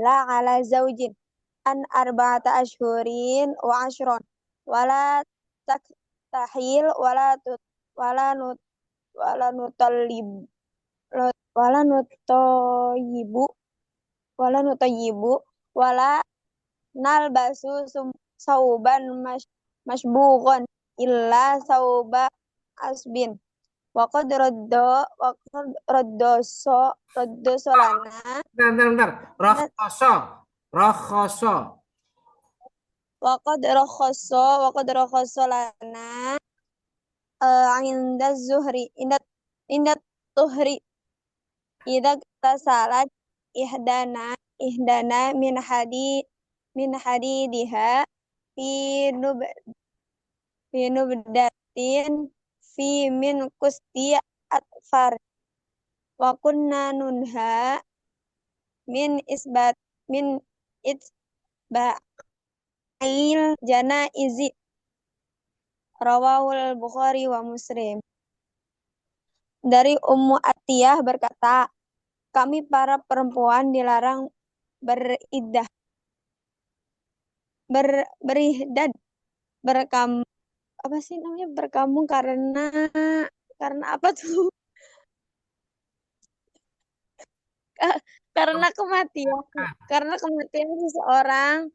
ala zaujin an arba'ata ashhurin wa ashron wala taktahil wala nutayyibu wala nalbasu sauban masbughan illa sauba asbin wa qad raddo solana. Bentar. Rakhoso. Wa qad rakhoso lana inda zuhri inda tuhri idza tasalat ihdana min hadidiha fi nubdatin fi min kusti atfar wa kunna nunha min itba'il janaizi rawahul Bukhari wa Muslim. Dari Ummu Atiyah berkata, kami para perempuan dilarang berihdad berkamu karena apa tuh? Karena kematian seseorang.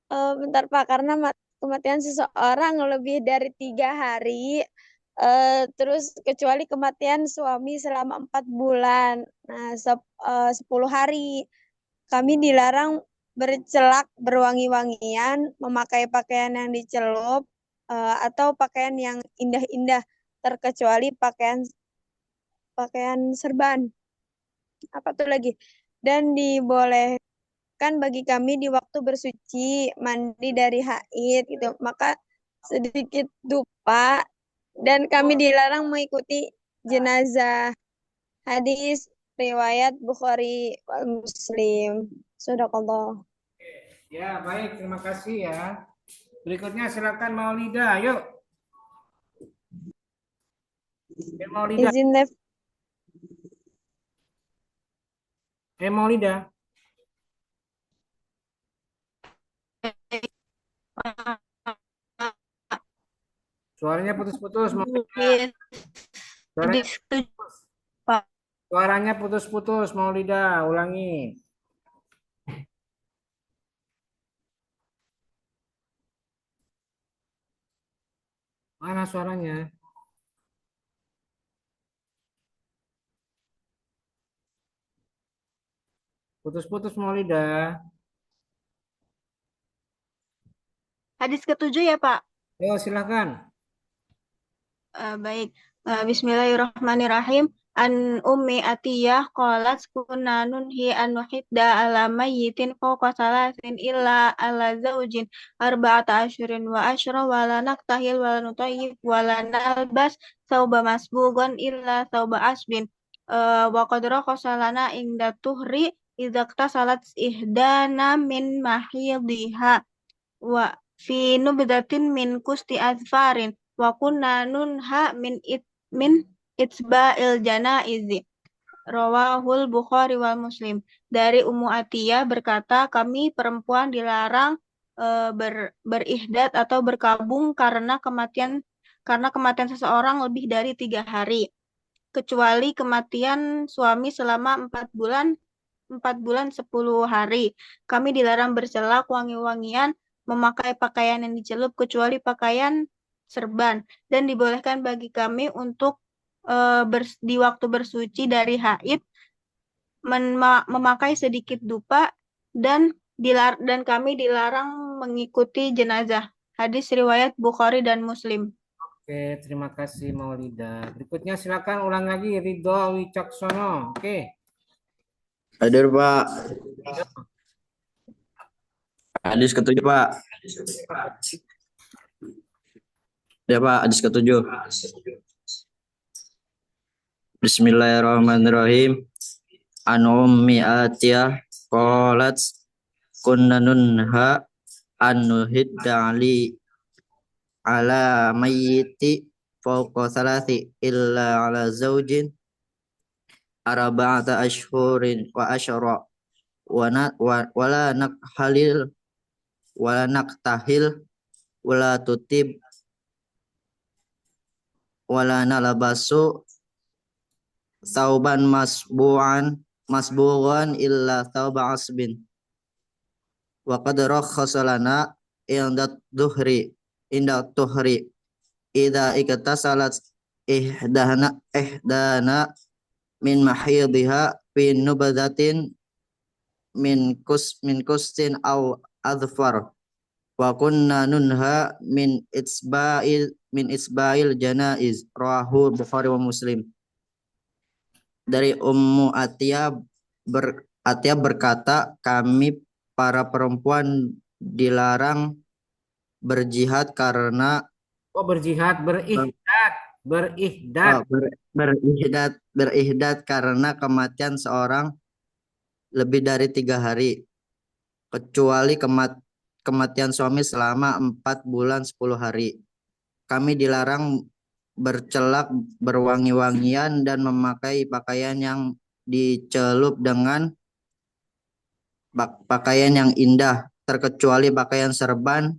Bentar, Pak, karena kematian seseorang lebih dari 3 hari, terus kecuali kematian suami selama 4 bulan. Nah, 10 hari. Kami dilarang bercelak berwangi-wangian, memakai pakaian yang dicelup, atau pakaian yang indah-indah terkecuali pakaian serban. Apa tuh lagi? Dan dibolehkan bagi kami di waktu bersuci mandi dari haid gitu. Maka sedikit dupa dan kami dilarang mengikuti jenazah. Hadis riwayat Bukhari wal Muslim. Sadaqallah. Ya, baik. Terima kasih ya. Berikutnya silakan Maulida. Yuk. Maulida. Izin Dev. Maulida. Suaranya putus-putus. Maulida. Suaranya putus-putus. Maulida, ulangi. Mana suaranya? Putus-putus Maulida. Hadis ke-7 ya, Pak? Yo, silakan. Baik. Bismillahirrahmanirrahim. An Ummi Atiyah qalat kunna nunhi an nuhidda ala mayyitin fawqa salasin illa ala zawjin arba'ata asyurin wa asyra wa la naktahil wa la nutayyib wa la nalbas thawba masbugan illa thawba asbin wa qad rakhasa lana inda tuhri idza iktasalat ihdana min mahidhiha wa fi nubdatin min kusti azfarin wa kunna nunha min itsba'il janaizi. Rawahul Bukhari wal Muslim. Dari Ummu Atiyah berkata, kami perempuan dilarang berihdad atau berkabung karena kematian seseorang lebih dari 3 hari, kecuali kematian suami selama 4 bulan 10 hari. Kami dilarang bercelak, wangi-wangian, memakai pakaian yang dicelup kecuali pakaian serban, dan dibolehkan bagi kami untuk di waktu bersuci dari haid memakai sedikit dupa dan kami dilarang mengikuti jenazah. Hadis riwayat Bukhari dan Muslim. Oke, terima kasih Maulida. Berikutnya silakan ulang lagi Ridho Wicaksono. Oke. Hadir Pak. Hadis ke-7 Pak. Ya Pak, hadis ke-7. Bismillahirrahmanirrahim. An Ummi Atiyah qalat kunna nunha an nuhidda ala mayyiti fawqa salasi illa ala zawjin arba'ata ashhurin wa asyara wala naktahil wala tutib wala nalabasu sauban masbu'an illa sauba asbin wa qad rakhasa lana inda tuhri idza iktasalat ihdana min mahidhiha fi nubadatin min kustin aw adfar wa kunna nunha min isba'il janaiz. Rawahu Bukhari wa Muslim. Dari Ummu Atiyah berkata, kami para perempuan dilarang berjihad karena berihdad karena kematian seorang lebih dari 3 hari, kecuali kematian suami selama 4 bulan 10 hari. Kami dilarang bercelak, berwangi-wangian, dan memakai pakaian yang dicelup dengan pakaian yang indah, terkecuali pakaian serban,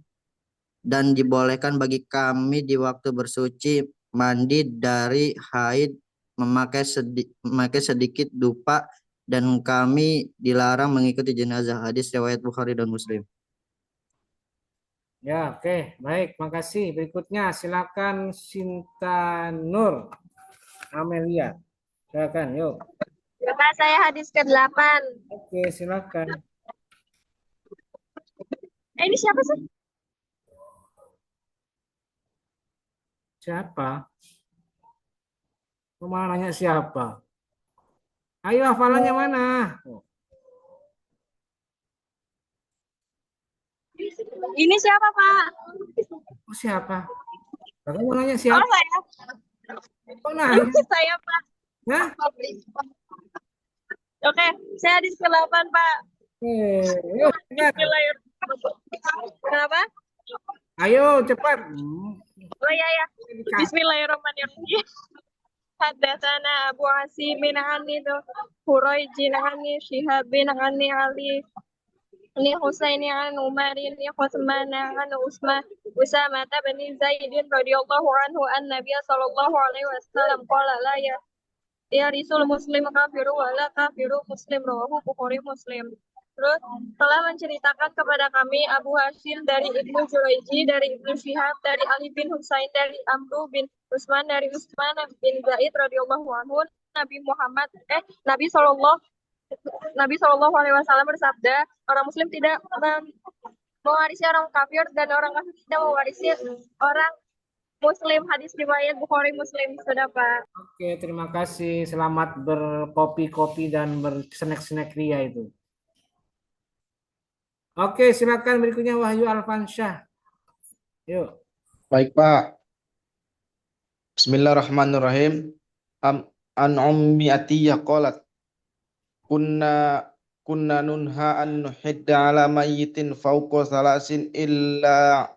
dan dibolehkan bagi kami di waktu bersuci mandi dari haid memakai sedikit dupa, dan kami dilarang mengikuti jenazah. Hadis riwayat Bukhari dan Muslim. Ya, oke. Baik, makasih. Berikutnya silakan Sinta Nur Amelia. Silakan, yuk. Bapak, saya hadis ke-8. Oke, silakan. Ini siapa sih? Siapa? Kok malah nanya siapa? Ayo hafalannya mana? Ini siapa, Pak? Oh, siapa? Kakak mau nanya siapa? Oh, saya. Oh, nanya. Saya, Pak. Hah? Oke, saya hadis ke-8, Pak. Yuk, cepat. Kenapa? Ayo cepat. Oh iya ya. Bismillahirrahmanirrahim. Haddatsana Abu Asim bin Ani Hurayjin ani Syihab bin Ani Ali ni Husaini an Umar ni Utsman an Usamah bin Zaid radhiyallahu anhu an Nabiy sallallahu alaihi wasallam qala la ya risul muslim kafiru wala kafiru muslim rawahu Bukhari Muslim. Terus telah menceritakan kepada kami Abu Hashim dari Ibnu Jurayji, dari Ibnu Syihab, dari Ali bin Husain, dari Amru bin Utsman, dari Utsman bin Zaid radhiyallahu anhu, Nabi Shallallahu alaihi wasallam bersabda, orang muslim tidak mewarisi orang kafir dan orang kafir tidak mewarisi orang muslim. Hadis riwayat Bukhari Muslim. Sudah, Pak. Oke, terima kasih. Selamat berkopi-kopi dan bersnack-snack ria itu. Oke, silakan berikutnya Wahyu Alfansyah. Yuk. Baik, Pak. Bismillahirrahmanirrahim. An ummi Atiyah qalat kunna nunha an nuhidda ala mayyitin fawqa salasin illa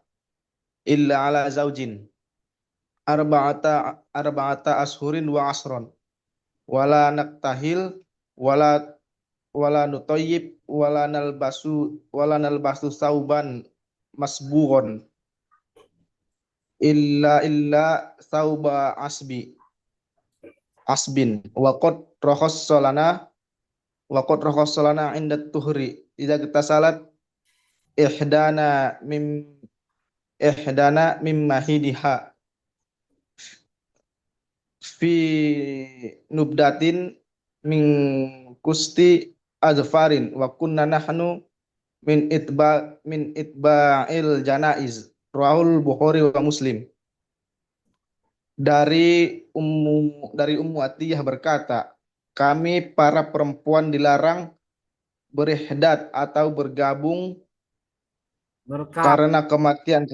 ala zaujin arba'ata ashurin wa asron wala naktahil wala nutayyib wala nalbasu sauban masbughon illa sauba asbin wa qad rakhasalana inda tuhri idza tasalat ihdana mim mahidiha fi nubdatin min kusti azfarin wa kunna nahnu min itba'il janaiz rawahul Bukhari wa Muslim. Dari Ummu Atiyah berkata, kami para perempuan dilarang berihdad atau bergabung karena kematian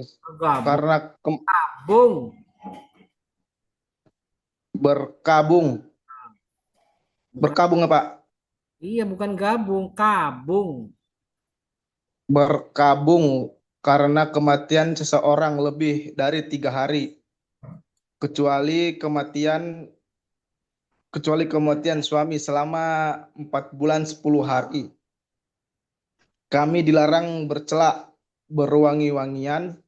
berkabung apa? Iya, bukan gabung, kabung. Berkabung karena kematian seseorang lebih dari 3 hari, kecuali kematian suami selama 4 bulan 10 hari. Kami dilarang bercelak, berwangi-wangian,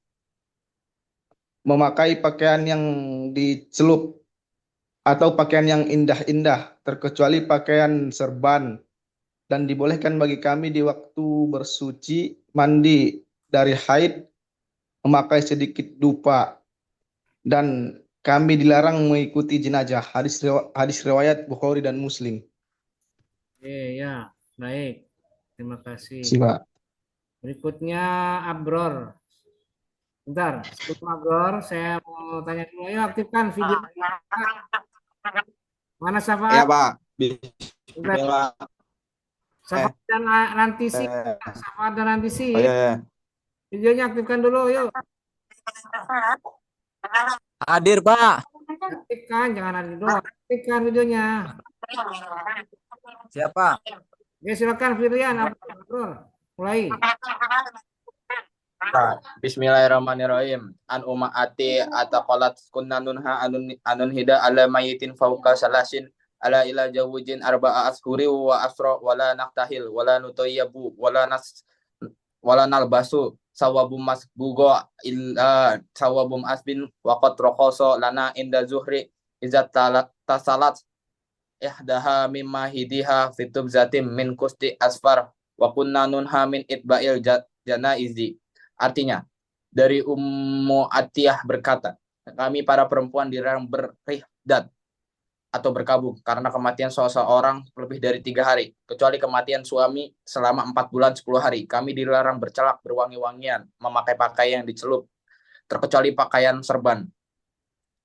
memakai pakaian yang dicelup atau pakaian yang indah-indah, terkecuali pakaian serban, dan dibolehkan bagi kami di waktu bersuci mandi dari haid memakai sedikit dupa, dan kami dilarang mengikuti jenazah. Hadis riwayat Bukhari dan Muslim. Ya, baik. Terima kasih. Siap. Berikutnya Abror. Bentar, sebelum Abror, saya mau tanya dulu. Ayo aktifkan video. Mana Syafaat? Ya, Pak. Bismillah. Syafaat dan Rantisi. Syafaat dan Rantisi. Oh, ya. Videonya aktifkan dulu, yuk. Hadir, Pak. Aktifkan, jangan hadir doang. Aktifkan videonya. Siapa? Oke, silakan Firyan. Abror. Mulai. Bismillahirrahmanirrahim. An ummati ataqalat kunna nunha anun hida ala mayitin fauqa salasin ala ila jawujin arba'a ashuri wa asra wala naktahil wala nutayyabu wala nalbasu sawabum masbugo illa sawabum asbin wa qad rakhaso lana inda zuhri iza tasalat ihdaha mimma hidiha fitub zatim min kusti asfar wa kunna nunha min itba'il janaizi. Artinya, dari Ummu Atiyah berkata, kami para perempuan dilarang berihdad atau berkabung karena kematian seseorang lebih dari 3 hari, kecuali kematian suami selama 4 bulan 10 hari. Kami dilarang bercelak, berwangi-wangian, memakai pakaian yang dicelup, terkecuali pakaian serban.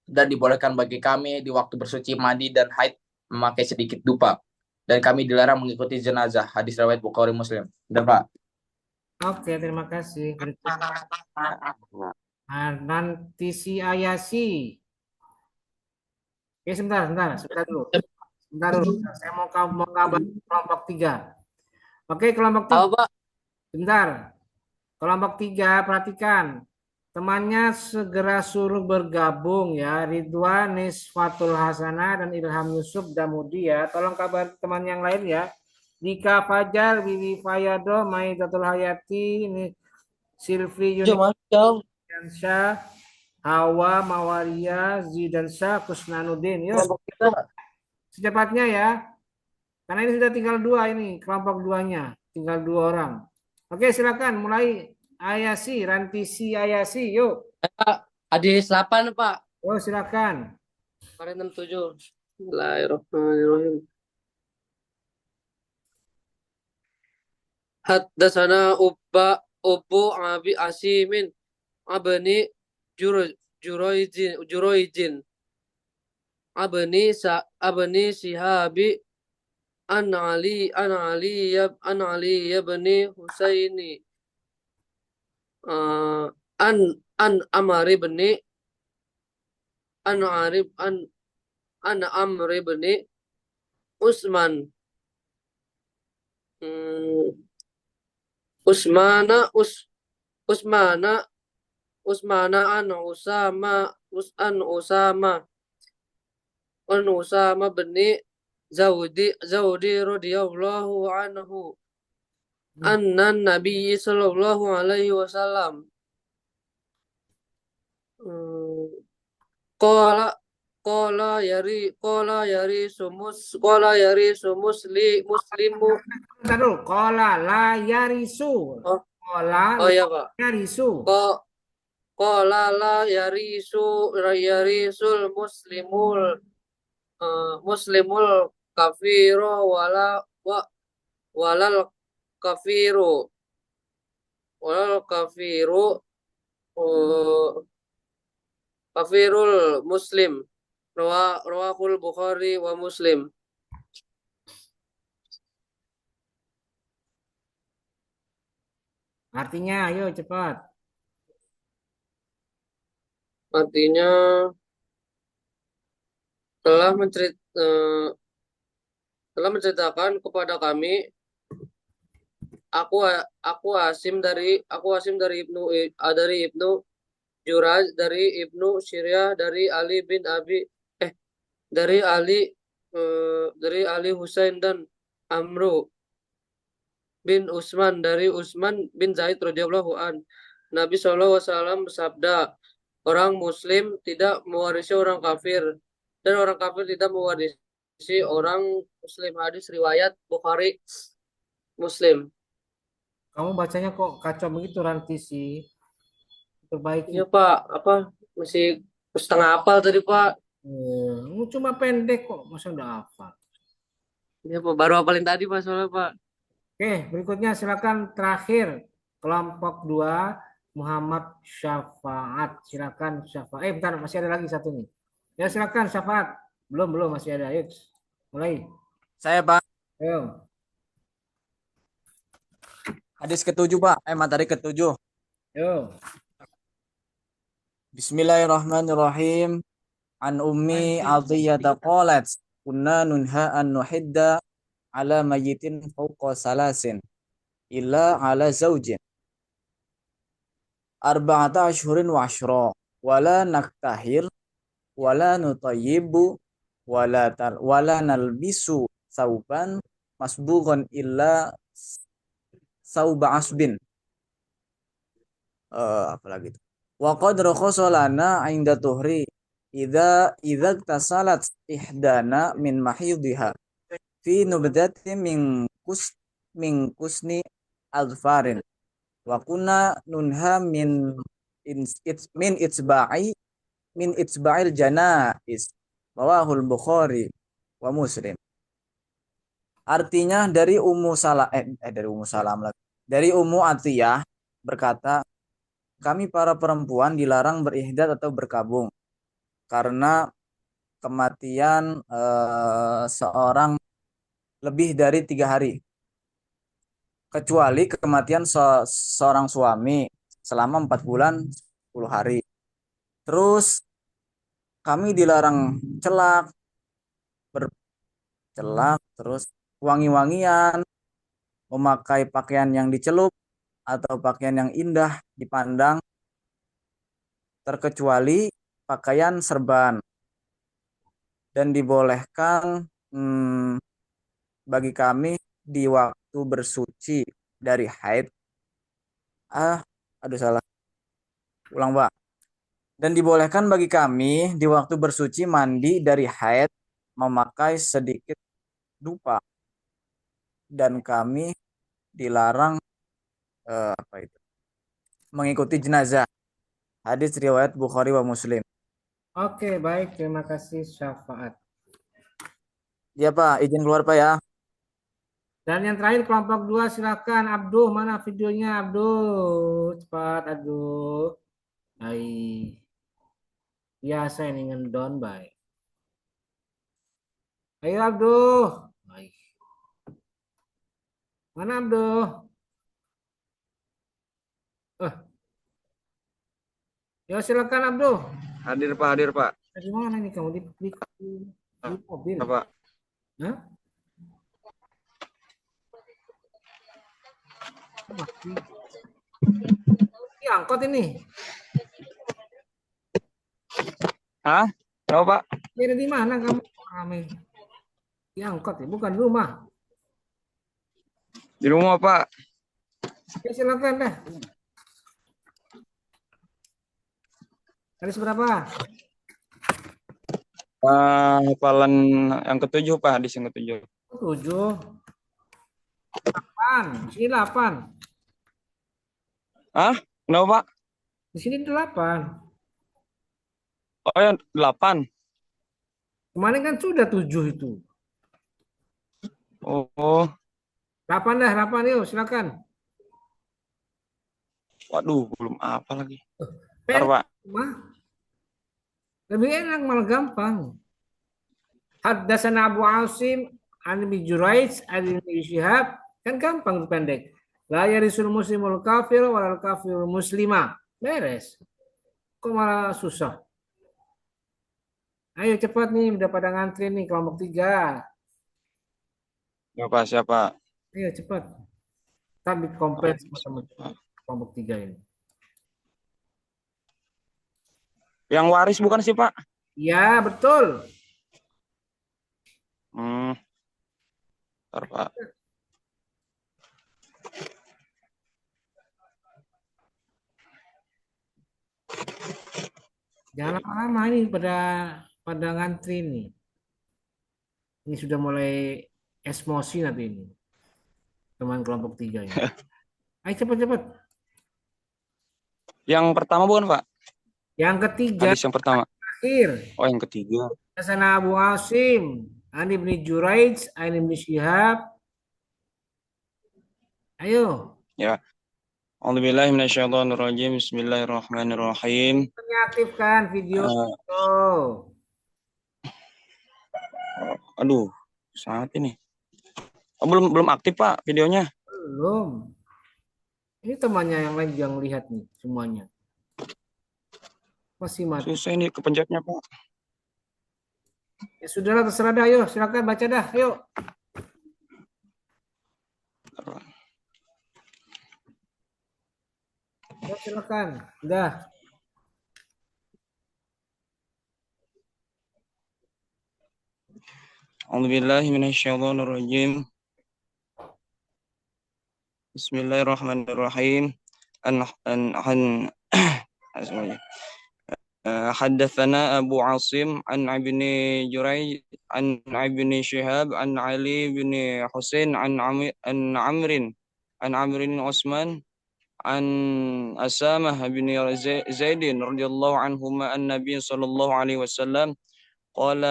dan dibolehkan bagi kami di waktu bersuci mandi dan haid memakai sedikit dupa, dan kami dilarang mengikuti jenazah. Hadis riwayat Bukhari Muslim. Udah, Pak. Oke, terima kasih. Nanti si Ayasi. Oke, sebentar dulu. Saya mau kabar kelompok 3. Oke, kelompok 3. Sebentar. Kelompok 3, perhatikan. Temannya segera suruh bergabung ya. Ridwan, Nisfatul Hasanah, dan Ilham Yusuf Damudi ya. Tolong kabar teman yang lain ya. Dika Fajar, Wiwi Fayado, Maidatul Hayati, ini Silvi Yuniansyah, Hawa Mawaria, Zidansah, Kusnanuddin. Yuk, secepatnya ya. Karena ini sudah tinggal 2 ini, kelompok 2-nya. Tinggal 2 orang. Oke, silakan mulai. Ayasi, Rantisi Ayasi, yuk. Hadis 8, Pak. Oh, silakan. Kemarin 67. Bismillahirrahmanirrahim. Haddatsana Ubu Abi Asimin Abani Jurayjin Abani Sihabi an Ali ibni Husaini an Amr ibni Usman Usmana an Usama bin Zawdi radhiyallahu anhu anna Nabi sallallahu alaihi wasallam qala yari muslimu. Bentar dulu. Qala la yarisu. Qala ya, Pak. Yarisu. Qala la yarisul muslimul kafiru walal kafiru kafirul muslim. Rawahul Bukhari wa Muslim. Artinya, ayo cepat. Artinya telah menceritakan kepada kami aku Asim dari Ibnu Juraj, dari Ibnu Syriah, dari Ali Husain dan Amru bin Usman, dari Usman bin Zaid radhiyallahu an. Nabi SAW bersabda, orang Muslim tidak mewarisi orang kafir, dan orang kafir tidak mewarisi orang Muslim. Hadis riwayat Bukhari Muslim. Kamu bacanya kok kacau begitu, Rantisi? Perbaiki. Iya, Pak. Masih setengah hafal tadi, Pak. Cuma pendek kok, masa udah hafal? Iya, Pak. Baru hafalin tadi, Pak, soalnya, Pak. Oke, berikutnya silakan terakhir kelompok 2 Muhammad Syafaat. Silakan Syafaat. Bentar, masih ada lagi satu nih. Ya, silakan Syafaat. Belum masih ada. Ayo, mulai. Saya, Pak. Ayo. Hadis ke-7, Pak. Materi ke-7. Yo. Bismillahirrahmanirrahim. An Ummi Athiyyah qalat kunna nunha an nuhidda ala mayyitin fawqa salasin illa ala zawjin arba'ata ashhurin wa ashra wala naktahir wala nutayyibu wala nalbisu sauban masbughan illa sauba asbin. Apalagi itu. Wa qad rakhasa lana 'inda tuhri idza tasalat ihdana min mahidhiha fi nubdatin min kusni adfarin wa kunna nunha min itsba'il janais. Rawahul Bukhari wa Muslim. Artinya dari Ummu Atiyah berkata, kami para perempuan dilarang berihdad atau berkabung karena kematian seorang lebih dari 3 hari, kecuali kematian seorang suami selama 4 bulan 10 hari. Terus kami dilarang celak, bercelak, terus wangi-wangian, memakai pakaian yang dicelup atau pakaian yang indah dipandang, terkecuali pakaian serban, dan dibolehkan bagi kami di waktu bersuci dari haid. Aduh salah. Ulang, Pak. Dan dibolehkan bagi kami di waktu bersuci mandi dari haid memakai sedikit dupa, dan kami dilarang mengikuti jenazah. Hadis riwayat Bukhari wa Muslim. Oke, baik. Terima kasih Syafaat. Ya Pak, izin keluar Pak ya. Dan yang terakhir kelompok 2, silakan Abduh, mana videonya Abduh? Cepat Abduh. Hai. Biasa ini ngendon baik. Ayo Abduh. Baik. Mana Abduh? Ya silakan Abduh. Hadir Pak, hadir Pak. Dari mana nih kamu di mobil? Pak. Hah? Ini angkot ini. Hah? Kenapa Pak? Ini di mana kamu? Ramai. Di angkot ya, bukan rumah. Di rumah Pak. Ya silakan dah. Hadis berapa? Hafalan yang ke-7 Pak, hadis yang ke-7. 7. 8. Sini 8. Hah? Kenapa Pak? Di sini 8. Oh ya, 8. Kemarin kan sudah 7 itu. Oh. 8 dah, 8 yuk, silakan. Waduh, belum apa lagi. Bentar, Pak. Lebih enak, malah gampang. Haddatsana Abu Asim an Ibnu Juraij an Ibnu Syihab, kan gampang pendek. La yarisul muslimul kafir walal kafirul muslima. Beres. Kok malah susah? Ayo cepat nih, udah pada ngantri nih kelompok 3. Siapa? Ayo cepat. Tapi komplit sama kelompok 3 ini. Yang waris bukan sih Pak? Iya, betul. Bentar, Pak. Jangan lama-lama ini pada ngantri nih. Ini sudah mulai emosi nanti ini. Teman kelompok 3 ini. Ayo cepat-cepat. Yang pertama bukan Pak? Yang ketiga. Hadis yang pertama. Akhir. Oh, yang ketiga. Haddatsana Abu Asim an Ibnu Juraij an Ibnu Syihab. Ayo. Ya. A'udzubillahi minasyaitonirrajim. Bismillahirrahmanirrahim. Aktifkan video. Aduh, saat ini. Oh, belum aktif Pak videonya. Belum. Ini temannya yang lain yang lihat nih semuanya. Masih mati. Susah ini kepencetnya Pak. Ya sudahlah, terserah dah. Ayo silakan baca dah. Yuk. Ya, silakan. Udah. A'udzubillahi minasyaitonirrajim. Bismillahirrahmanirrahim. حدثنا أبو عاصم عن ابن جريج عن ابن شهاب عن علي بن حسين عن عمرو بن عثمان عن أسامة بن زيد رضي الله عنهما النبي صلى الله عليه وسلم قال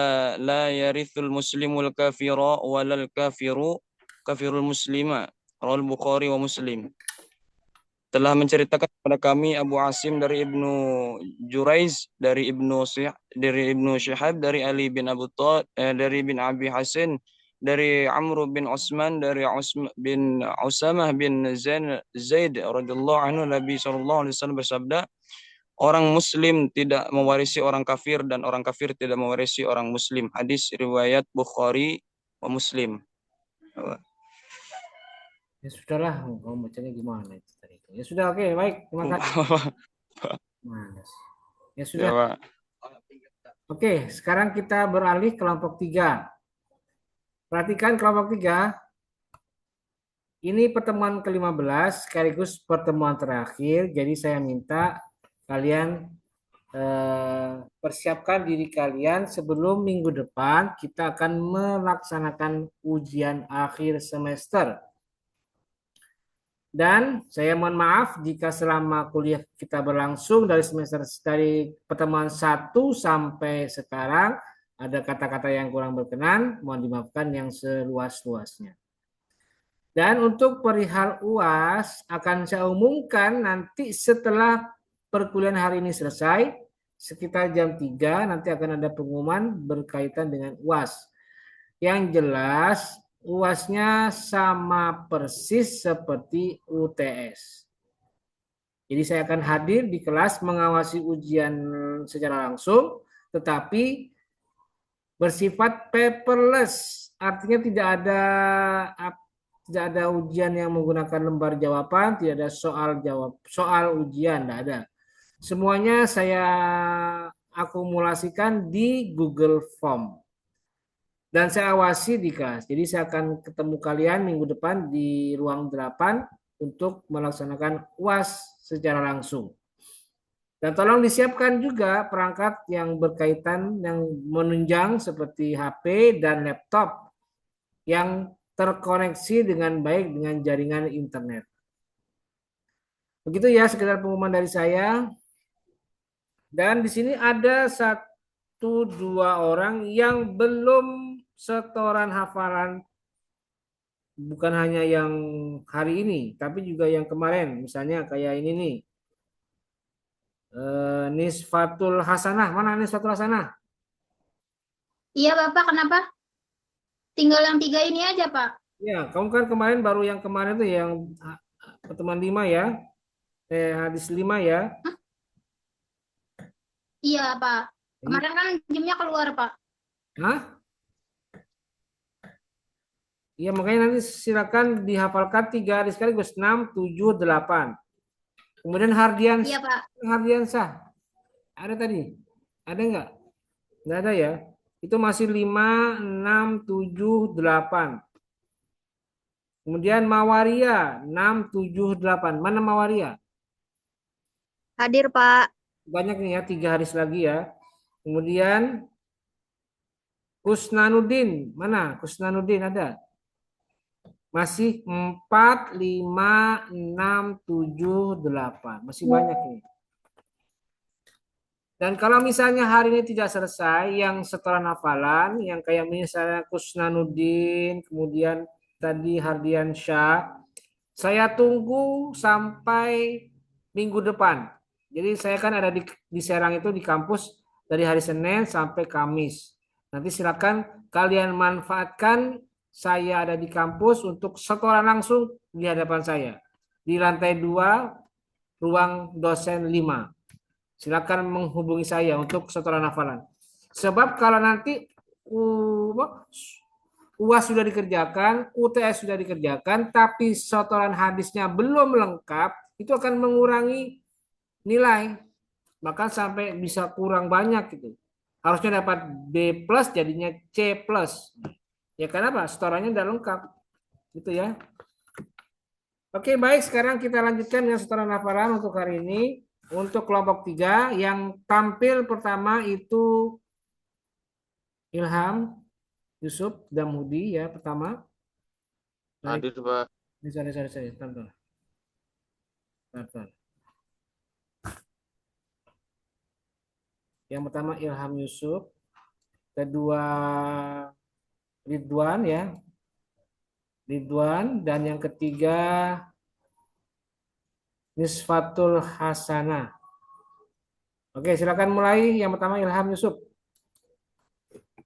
لا يرث المسلم الكافر ولا الكافر كافر المسلم رواه البخاري ومسلم. telah menceritakan kepada kami Abu Asim dari Ibnu Juraiz, dari Ibnu Syihab, dari Ali bin dari bin Abi Hasan, dari Amr bin Utsman, dari bin Usamah bin Zaid radhiyallahu anhu, Nabi sallallahu alaihi wasallam bersabda, orang muslim tidak mewarisi orang kafir dan orang kafir tidak mewarisi orang muslim. Hadis riwayat Bukhari wa Muslim. Ya sudahlah, kamu bacanya gimana itu tadi? Ya sudah, oke, baik, terima kasih. Mas. Ya sudah. Ya, Pak. Oke, sekarang kita beralih kelompok 3. Perhatikan kelompok 3. Ini pertemuan ke-15 sekaligus pertemuan terakhir. Jadi saya minta kalian persiapkan diri kalian sebelum minggu depan kita akan melaksanakan ujian akhir semester. Dan saya mohon maaf jika selama kuliah kita berlangsung dari pertemuan 1 sampai sekarang ada kata-kata yang kurang berkenan, mohon dimaafkan yang seluas-luasnya. Dan untuk perihal UAS akan saya umumkan nanti setelah perkuliahan hari ini selesai, sekitar jam 3 nanti akan ada pengumuman berkaitan dengan UAS. Yang jelas UAS-nya sama persis seperti UTS. Jadi saya akan hadir di kelas mengawasi ujian secara langsung, tetapi bersifat paperless. Artinya tidak ada ujian yang menggunakan lembar jawaban, tidak ada soal ujian, tidak ada. Semuanya saya akumulasikan di Google Form. Dan saya awasi di kelas. Jadi saya akan ketemu kalian minggu depan di ruang 8 untuk melaksanakan UAS secara langsung. Dan tolong disiapkan juga perangkat yang berkaitan yang menunjang seperti HP dan laptop yang terkoneksi dengan baik dengan jaringan internet. Begitu ya sekedar pengumuman dari saya. Dan di sini ada 1-2 orang yang belum setoran hafalan, bukan hanya yang hari ini, tapi juga yang kemarin. Misalnya kayak ini nih, Nisfatul Hasanah. Mana Nisfatul Hasanah? Iya Bapak, kenapa? Tinggal yang 3 ini aja Pak. Ya, kamu kan kemarin baru yang kemarin tuh yang pertemuan 5 ya, hadis 5 ya. Hah? Iya Pak. Kemarin kan jamnya keluar Pak. Hah? Ya makanya nanti silakan dihafalkan 3 hari sekaligus 6, 7, 8. Kemudian Hardian. Iya Pak. Hardiansah. Ada tadi? Ada enggak? Enggak ada ya. Itu masih 5, 6, 7, 8. Kemudian Mawaria 6, 7, 8. Mana Mawaria? Hadir, Pak. Banyak nih ya, 3 hari lagi ya. Kemudian Kusnanuddin. Mana? Kusnanuddin ada? Masih 4, 5, 6, 7, 8. Masih banyak nih. Dan kalau misalnya hari ini tidak selesai, yang setoran hafalan, yang kayak misalnya Kusnanuddin, kemudian tadi Hardian Syah, saya tunggu sampai minggu depan. Jadi saya kan ada di Serang itu di kampus dari hari Senin sampai Kamis. Nanti silakan kalian manfaatkan saya ada di kampus untuk setoran langsung di hadapan saya. Di lantai 2, ruang dosen 5. Silakan menghubungi saya untuk setoran hafalan. Sebab kalau nanti UAS sudah dikerjakan, UTS sudah dikerjakan, tapi setoran hadisnya belum lengkap, itu akan mengurangi nilai. Bahkan sampai bisa kurang banyak gitu. Harusnya dapat B+, jadinya C+. Ya kenapa? Setorannya udah lengkap. Gitu ya. Oke, baik. Sekarang kita lanjutkan dengan setoran hafalan untuk hari ini. Untuk kelompok 3 yang tampil pertama itu Ilham Yusuf Damudi ya pertama. Hadir Pak. Sorry. Tonton. Yang pertama Ilham Yusuf, kedua Ridwan ya. Ridwan dan yang ketiga nisfatul hasanah. Oke, silakan mulai. Yang pertama Ilham Yusuf.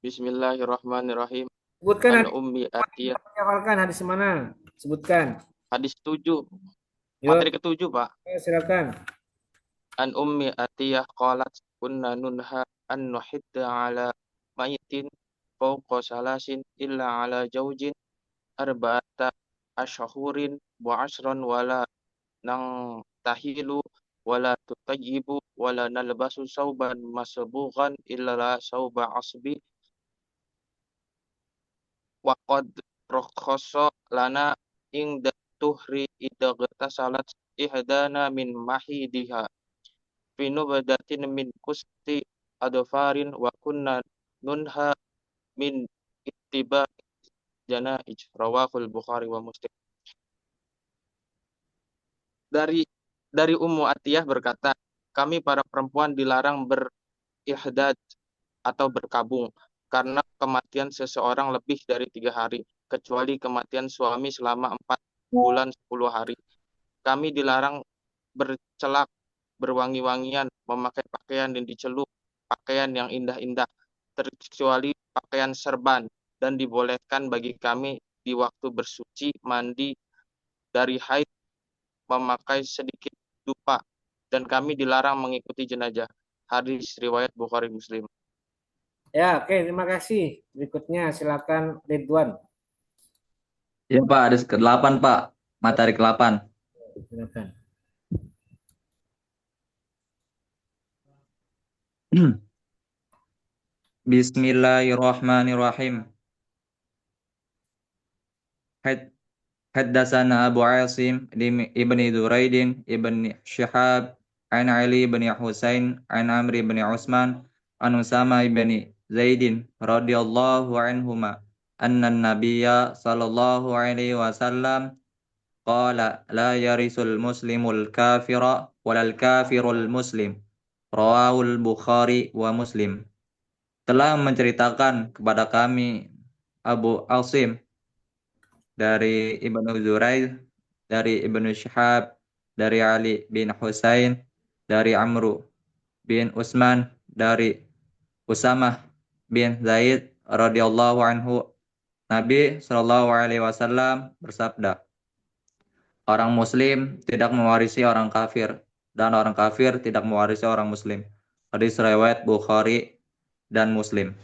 Bismillahirrahmanirrahim. Sebutkan An Ummi Atiyah. hafalkan hadis mana? Sebutkan. Hadis 7. Yuk. Materi ke-7, Pak. Silakan. An Ummi Atiyah qalat kunna nunha an nuhidda ala mayitin fawqa salasin illa ala zawjin arba'ata ashhurin wa ashran wala nang tahilu wala tutajibu wala nalbasu sauban masbughan illa sauba asbi wa qad rakhasa lana ing tuhri idagtasalat ihdana min mahidiha fi nubadatin min kusti adfarin wa kunna nunha min ittiba janaij rawahul Bukhari wa Muslim. Dari Ummu Atiyah berkata, kami para perempuan dilarang berihdad atau berkabung karena kematian seseorang lebih dari 3 hari, kecuali kematian suami selama 4 bulan 10 hari. Kami dilarang bercelak, berwangi-wangian, memakai pakaian yang dicelup, pakaian yang indah-indah, terkecuali pakaian serban, dan dibolehkan bagi kami di waktu bersuci mandi dari haid memakai sedikit dupa, dan kami dilarang mengikuti jenazah. Hadis riwayat Bukhari Muslim. Ya, oke, terima kasih. Berikutnya silakan Ridwan. Ya Pak, ada ke-8 Pak. Materi ke-8. Silakan. Bismillahirrahmanirrahim. Haddatsana Abu Asim ibni Duraidin ibni Syihab an Ali ibn Husain an Amr ibn Utsman an Usama ibn Zaidin radhiyallahu anhuma anna an-nabiyya sallallahu alaihi wasallam qala la yarisul muslimul kafira walal kafirul muslim. Rawahul Bukhari wa Muslim. Telah menceritakan kepada kami Abu Asim dari Ibnu Zuraid, dari Ibnu Syihab, dari Ali bin Husain, dari Amru bin Utsman, dari Usamah bin Zaid radhiyallahu anhu. Nabi Shallallahu alaihi wasallam bersabda, orang muslim tidak mewarisi orang kafir dan orang kafir tidak mewarisi orang muslim. Hadis riwayat Bukhari dan Muslim.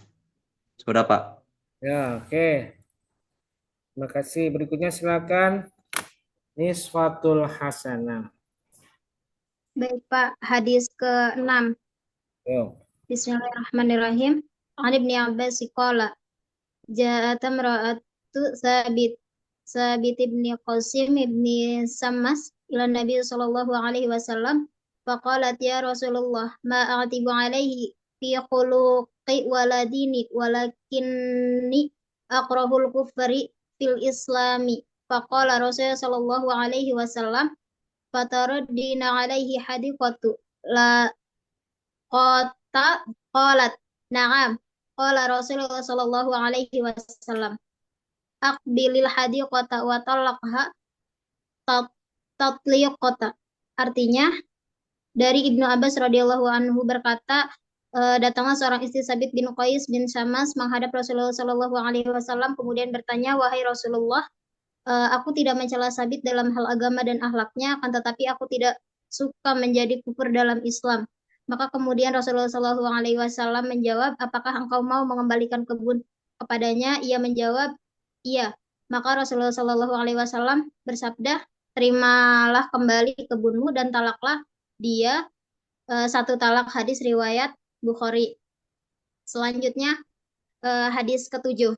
Sudah Pak. Ya, oke. Terima kasih. Berikutnya silakan nisfatul hasanah. Baik Pak, hadis ke-6. Yo. Bismillahirrahmanirrahim. An Ibni Abbas qala ja'at imra'atu Sabit ibni Qasim ibni Sammas ila Nabi sallallahu alaihi wasallam faqalat ya Rasulullah ma a'tibu alaihi fi khuluqi waladini walakinni aqrahul kufri fil islami faqala Rasulullah sallallahu alaihi wasallam fataraddina alaihi hadiqatu la qalat na'am qala Rasulullah sallallahu alaihi wasallam aqbilil hadiqata wa talaqha tatliqata. Artinya dari Ibnu Abbas radhiyallahu anhu berkata, datanglah seorang istri Sabit bin Qais bin Syammas menghadap Rasulullah sallallahu alaihi wasallam kemudian bertanya, wahai Rasulullah, aku tidak mencela Sabit dalam hal agama dan akhlaknya, akan tetapi aku tidak suka menjadi kufur dalam Islam. Maka kemudian Rasulullah sallallahu alaihi wasallam menjawab, apakah engkau mau mengembalikan kebun kepadanya? Ia menjawab, iya. Maka Rasulullah sallallahu alaihi wasallam bersabda, terimalah kembali kebunmu dan talaklah dia 1 talak. Hadis riwayat Bukhari. Selanjutnya hadis ke-7.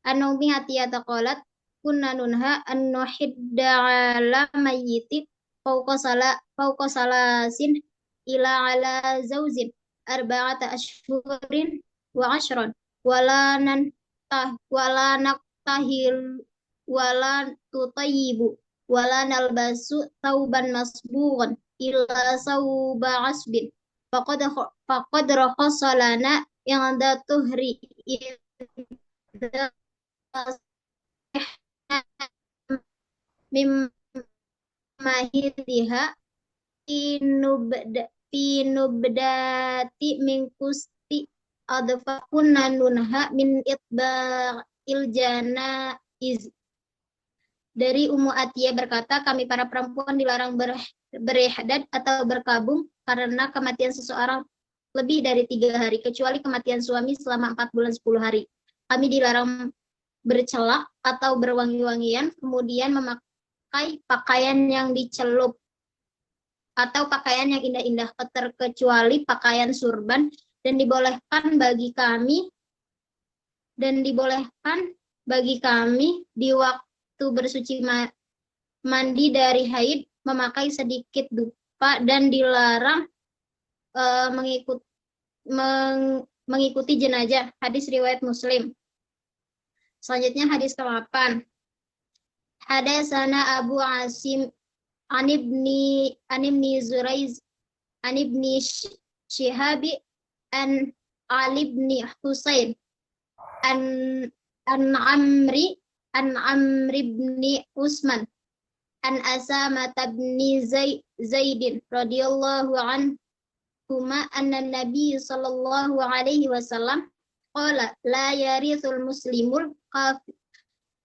An-Ummi Atiyah qalat kunna nunha an nuhidda ala mayyiti fawqa salasin ila ala zaujin arba'ata ashhurin wa 'ashran wala naktahil wala tutayyibu wala nalbasu thawban masbughan illa sauba asbin faqad rakhasa lana inda tuhri mim mahidhiha pinubdati min kusti adfakuna nunha min itba'il janaiz. Dari Ummu Atiyah berkata, kami para perempuan dilarang berihdad atau berkabung karena kematian seseorang lebih dari 3 hari, kecuali kematian suami selama 4 bulan 10 hari. Kami dilarang bercelak atau berwangi-wangian, kemudian memakai pakaian yang dicelup atau pakaian yang indah-indah, terkecuali pakaian surban, dan dibolehkan bagi kami di waktu bersuci mandi dari haid memakai sedikit dupa, dan dilarang mengikuti jenazah. Hadis riwayat Muslim. Selanjutnya hadis ke-8. Hadatsana Abu Asim an ibni Zuraiz an ibni Shihabi an Ali ibni Husain an Amri ibni Usman an Asama ibni Zaidin radhiyallahu anhuma anna Nabi sallallahu alaihi wasallam qala la yarithul muslimul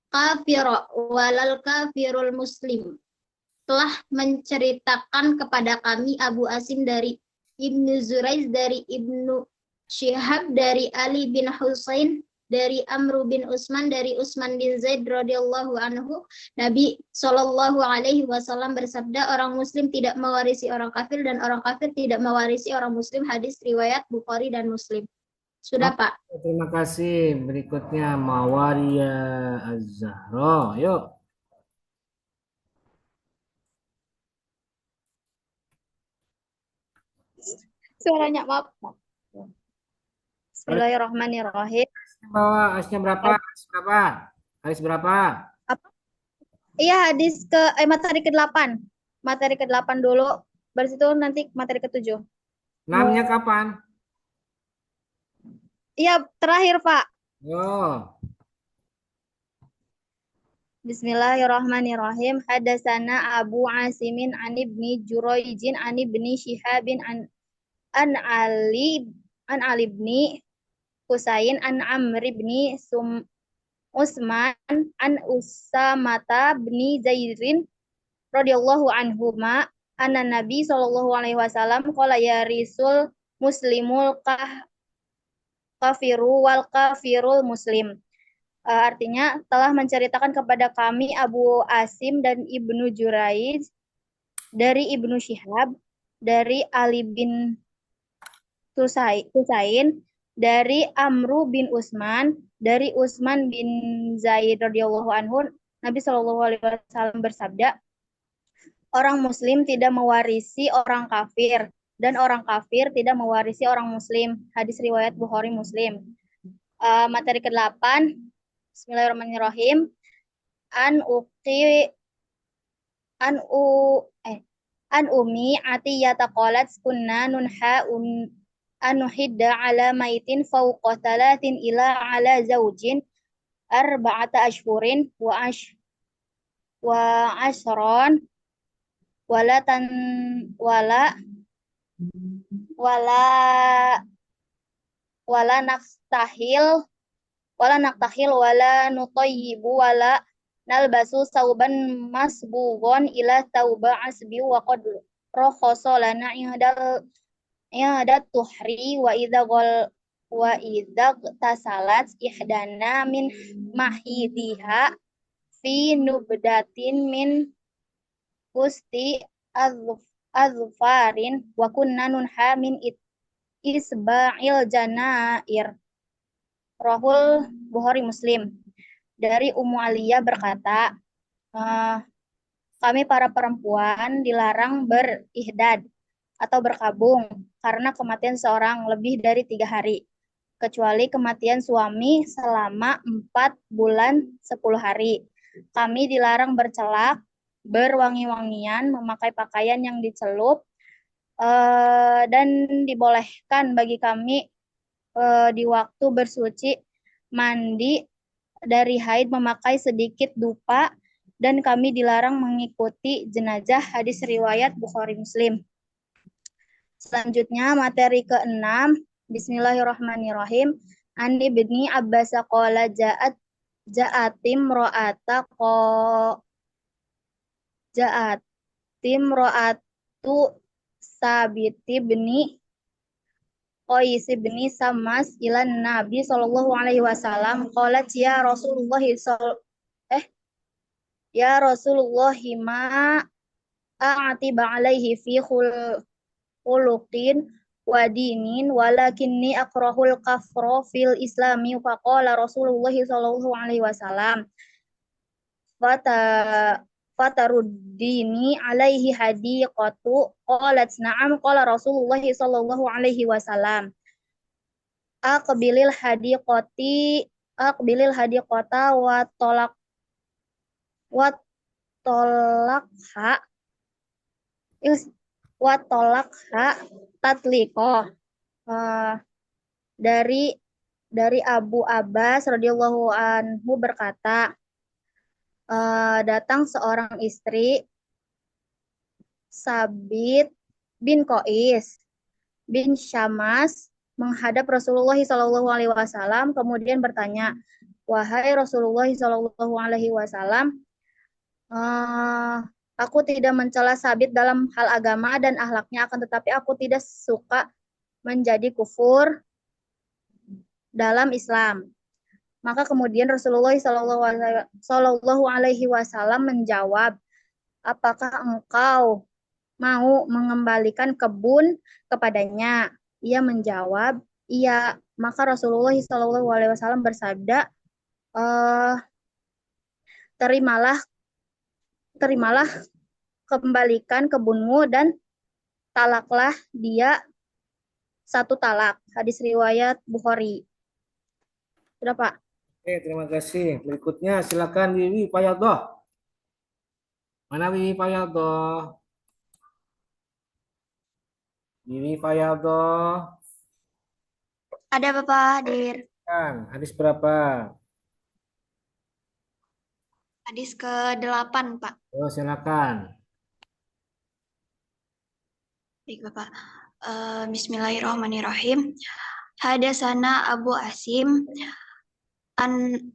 kafira walal kafirul muslim. Telah menceritakan kepada kami Abu Asim dari Ibnu Zuraiz, dari Ibnu Syihab, dari Ali bin Husain, dari Amr bin Usman, dari Usman bin Zaid radhiyallahu anhu, Nabi Shallallahu alaihi wasallam bersabda, orang muslim tidak mewarisi orang kafir dan orang kafir tidak mewarisi orang muslim. Hadis riwayat Bukhari dan Muslim. Sudah, Pak. Terima kasih. Berikutnya Mawaria Az-Zahra. Yuk. Suaranya maaf. Bismillahirrahmanirrahim. Bawa asnya berapa? Hadis berapa? Apa? Iya, materi ke-8. Materi ke-8 dulu. Baru itu nanti materi ke-7. 6-nya kapan? Iya, terakhir, Pak. Yo. Bismillahirrahmanirrahim. Hadatsana Abu Asimin an ibni Jurayjin an ibni Shihabin an Ali ibni Husain an Amr ibni Usman an Usamata bin Zaidin radhiyallahu anhuma anna Nabi sallallahu alaihi wasallam qala yarisul muslimul kafiru wal kafirul muslim. Artinya telah menceritakan kepada kami Abu Asim dan Ibnu Juraiz dari Ibnu Syihab, dari Ali bin Husain, dari Amru bin Usman, dari Usman bin Zaid radhiyallahu anhu, Nabi Shallallahu alaihi wasallam bersabda, orang muslim tidak mewarisi orang kafir dan orang kafir tidak mewarisi orang muslim. Hadis riwayat Bukhari Muslim. Materi ke-8. Bismillahirrahmanirrahim. An Umi Atiyata qalat kunna nunha an nuhidda ala maitin fawqa 3 ila ala zawjin 4 ashhurin wa ashron wala naktahil wala nutayyibu wala nalbasu sauban masbughon ila tauba asbi wa qad rakhaso lana i'dat tuhri wa idza tasalat ihdana min mahidhiha fi nubdatin min kusti azfarin wa kunna nunha min isba'il janair. Rahul Bukhari Muslim. Dari Ummu Aliyah berkata, kami para perempuan dilarang berihdad atau berkabung karena kematian seorang lebih dari 3 hari, kecuali kematian suami selama 4 bulan 10 hari. Kami dilarang bercelak, berwangi-wangian, memakai pakaian yang dicelup, dan dibolehkan bagi kami di waktu bersuci mandi dari haid memakai sedikit dupa, dan kami dilarang mengikuti jenazah. Hadis riwayat Bukhari Muslim. Selanjutnya materi ke-6. Bismillahirrahmanirrahim. Ani bin Abbas qala ja'atim ro'atu Sabiti bin Qais bin Samas ilan Nabi sallallahu alaihi wasallam qalat ya Rasulullah ma a'tiba alaihi fi khuluqin wa dinin walakinni akrahul kafra fil islami faqala Rasulullah sallallahu alaihi wasallam fataruddini alaihi hadiqatu qalat na'am qala Rasulullah sallallahu alaihi wasallam aqbilil hadiqata wa tolakha tatliqo. Dari Abu Abbas radhiyallahu anhu berkata, datang seorang istri Sabit bin Qais bin Syamas menghadap Rasulullah sallallahu alaihi wasallam kemudian bertanya, wahai Rasulullah sallallahu alaihi wasallam, aku tidak mencela Sabit dalam hal agama dan akhlaknya, akan tetapi aku tidak suka menjadi kufur dalam Islam. Maka kemudian Rasulullah sallallahu alaihi wasallam menjawab, apakah engkau mau mengembalikan kebun kepadanya? Ia menjawab, iya. Maka Rasulullah sallallahu alaihi wasallam bersabda, terimalah kembalikan kebunmu dan talaklah dia 1 talak. Hadis riwayat Bukhari. Sudah, Pak. Oke, terima kasih. Berikutnya silakan Wiwi Payadoh. Mana Wiwi Payadoh? Wiwi Payadoh. Ada Bapak hadir. Kan, hadis berapa? Hadis ke-8, Pak. Oh, silakan. Baik, Bapak. Bismillahirrahmanirrahim. Hadasana Abu Asim an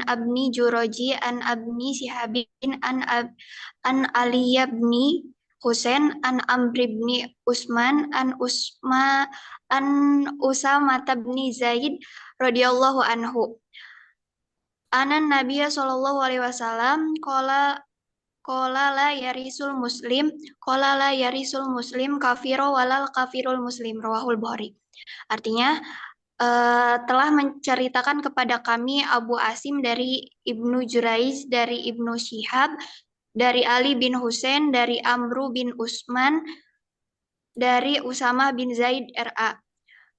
Abni Juroji an Abni Sihabin an Ali bin Husain an Amri bin Usman an Usama bin Zaid radhiyallahu anhu. Anan Nabiya sallallahu alaihi wasallam qala la yarisul muslim kafiro walal kafirul muslim rawahul Bukhari. Artinya telah menceritakan kepada kami Abu Asim dari Ibnu Juraiz, dari Ibnu Syihab, dari Ali bin Husain, dari Amru bin Usman, dari Usama bin Zaid RA.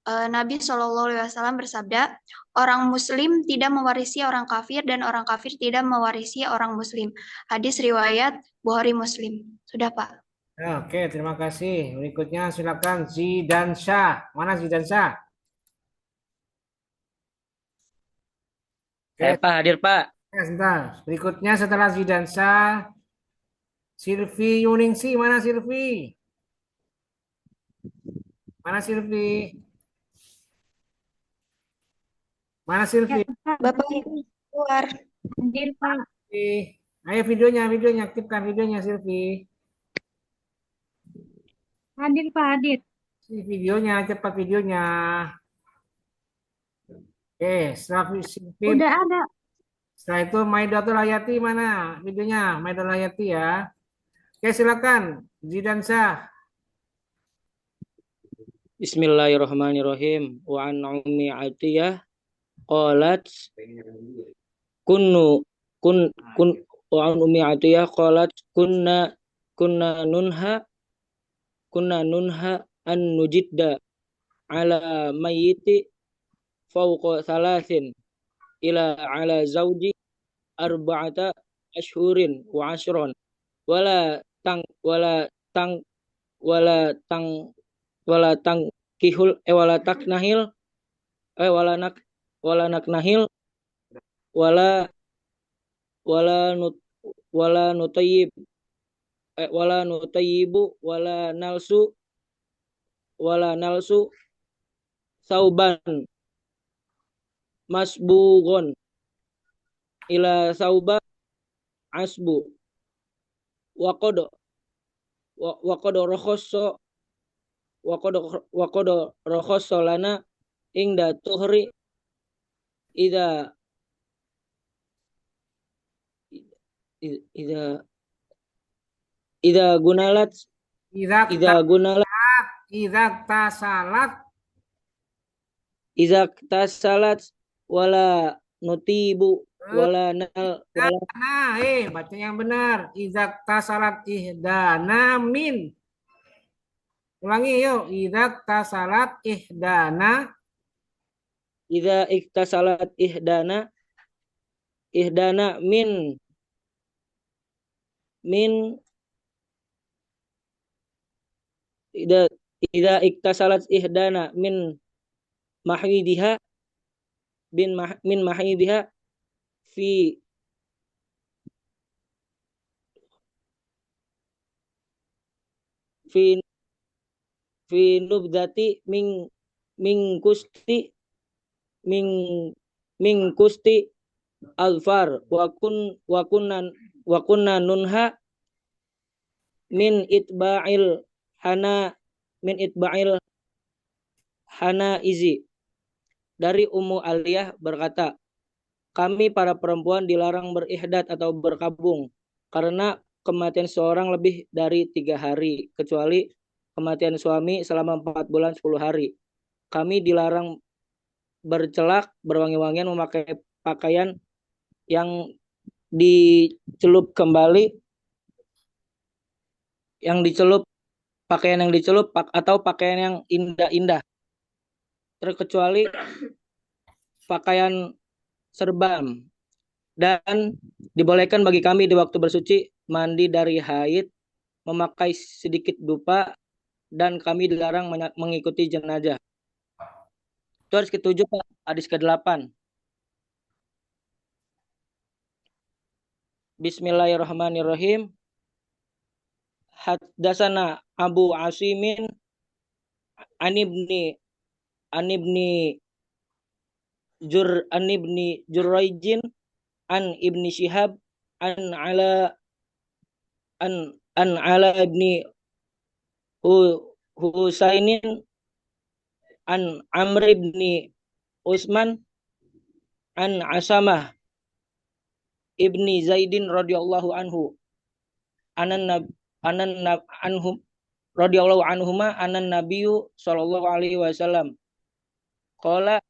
Nabi SAW bersabda, orang muslim tidak mewarisi orang kafir dan orang kafir tidak mewarisi orang muslim. Hadis riwayat Bukhari Muslim. Sudah, Pak. Oke, terima kasih. Berikutnya silakan Zidansyah. Mana Zidansyah? Saya Pak, hadir Pak. Sebentar. Berikutnya setelah Zidansyah, Silvi Yuningsi. Mana Silvi? Mana Silvi? Mana Silvi? Bapak keluar. Hadir, Pak. Ayo videonya, aktifkan videonya Silvi. Hadir, Pak, hadir. Videonya, cepat videonya. Oke, setelah Silvi. Udah ada. Setelah itu Maidatul Hayati mana videonya? Maidatul Hayati ya. Oke, silakan Zidansyah. Bismillahirrahmanirrahim. Wa an Ummi Atiyah qalat wa an Ummi Atiyah qalat kunna nunha an nujidda ala mayyiti fawqa thalathin ila ala zawji arba'ata ashhurin wa ashron wala naknahil wala wala nut wala nutayyib wala nutayyibu wala nalsu sauban masbugon ila sauba asbu waqad rakhosso lana ingda tuhri ida gunalat tasalat wala nutibu wala baca yang benar. Izak tasalat ihdana min. Ulangi yuk. Izak tasalat ihdana. Idza iktasalat ihdana min idza iktasalat ihdana min mahidiha min mahidiha fi nubdati min kusti alfar wa kunna nunha min itba'il hana izi. Dari Ummu Aliyah berkata, kami para perempuan dilarang berihdad atau berkabung karena kematian seorang lebih dari 3 hari, kecuali kematian suami selama 4 bulan 10 hari. Kami dilarang bercelak, berwangi-wangian, memakai pakaian yang dicelup kembali, pakaian yang dicelup atau pakaian yang indah-indah, terkecuali pakaian serban. Dan dibolehkan bagi kami di waktu bersuci mandi dari haid, memakai sedikit dupa, dan kami dilarang mengikuti jenazah. Itu hadis ke-7, Pak. Hadis ke-8. Bismillahirrahmanirrahim. Haddatsana Abu Asimin an ibni Jurayjin an ibni Shihab an ala ibni Husainin an Amr ibni Utsman an Asamah ibni Zaidin radhiyallahu anhu radhiyallahu anhuma anan nabiyyu sallallahu alaihi wasallam qala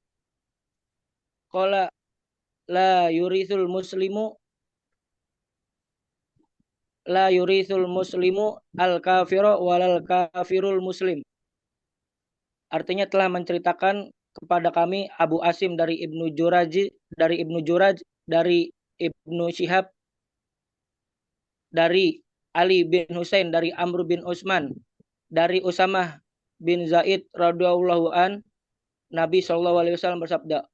la yurithul muslimu al kafira walal kafirul muslim. Artinya telah menceritakan kepada kami Abu Asim dari Ibnu Juraj, dari Ibnu Shihab, dari Ali bin Husain, dari Amr bin Utsman, dari Usamah bin Zaid radhiyallahu an, Nabi SAW bersabda,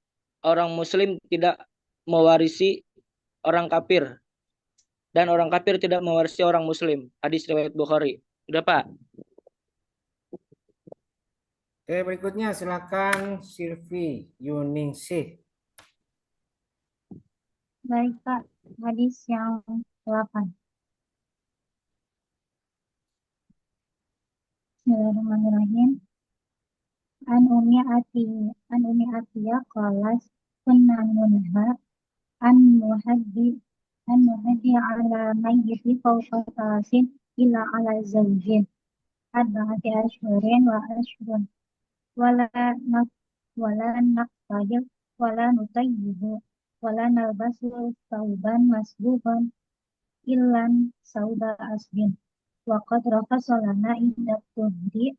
orang muslim tidak mewarisi orang kafir dan orang kafir tidak mewarisi orang muslim. Hadis riwayat Bukhari. Sudah, Pak? Oke, berikutnya silakan Silvi Yuningsih. Baik, Pak. Hadis yang 8. Bismillahirrahmanirrahim. An Umi Atiyah qalat kunna nunha an nuhaddi ala mayyiti fawqa thalathin illa ala zawjin arba'ati ashhurin wa ashhurun wala naqtahir wala nutayyibu wala nalbasu thawban masbuhan illan sauba asbin wa qad rakhasa lana inda tuhri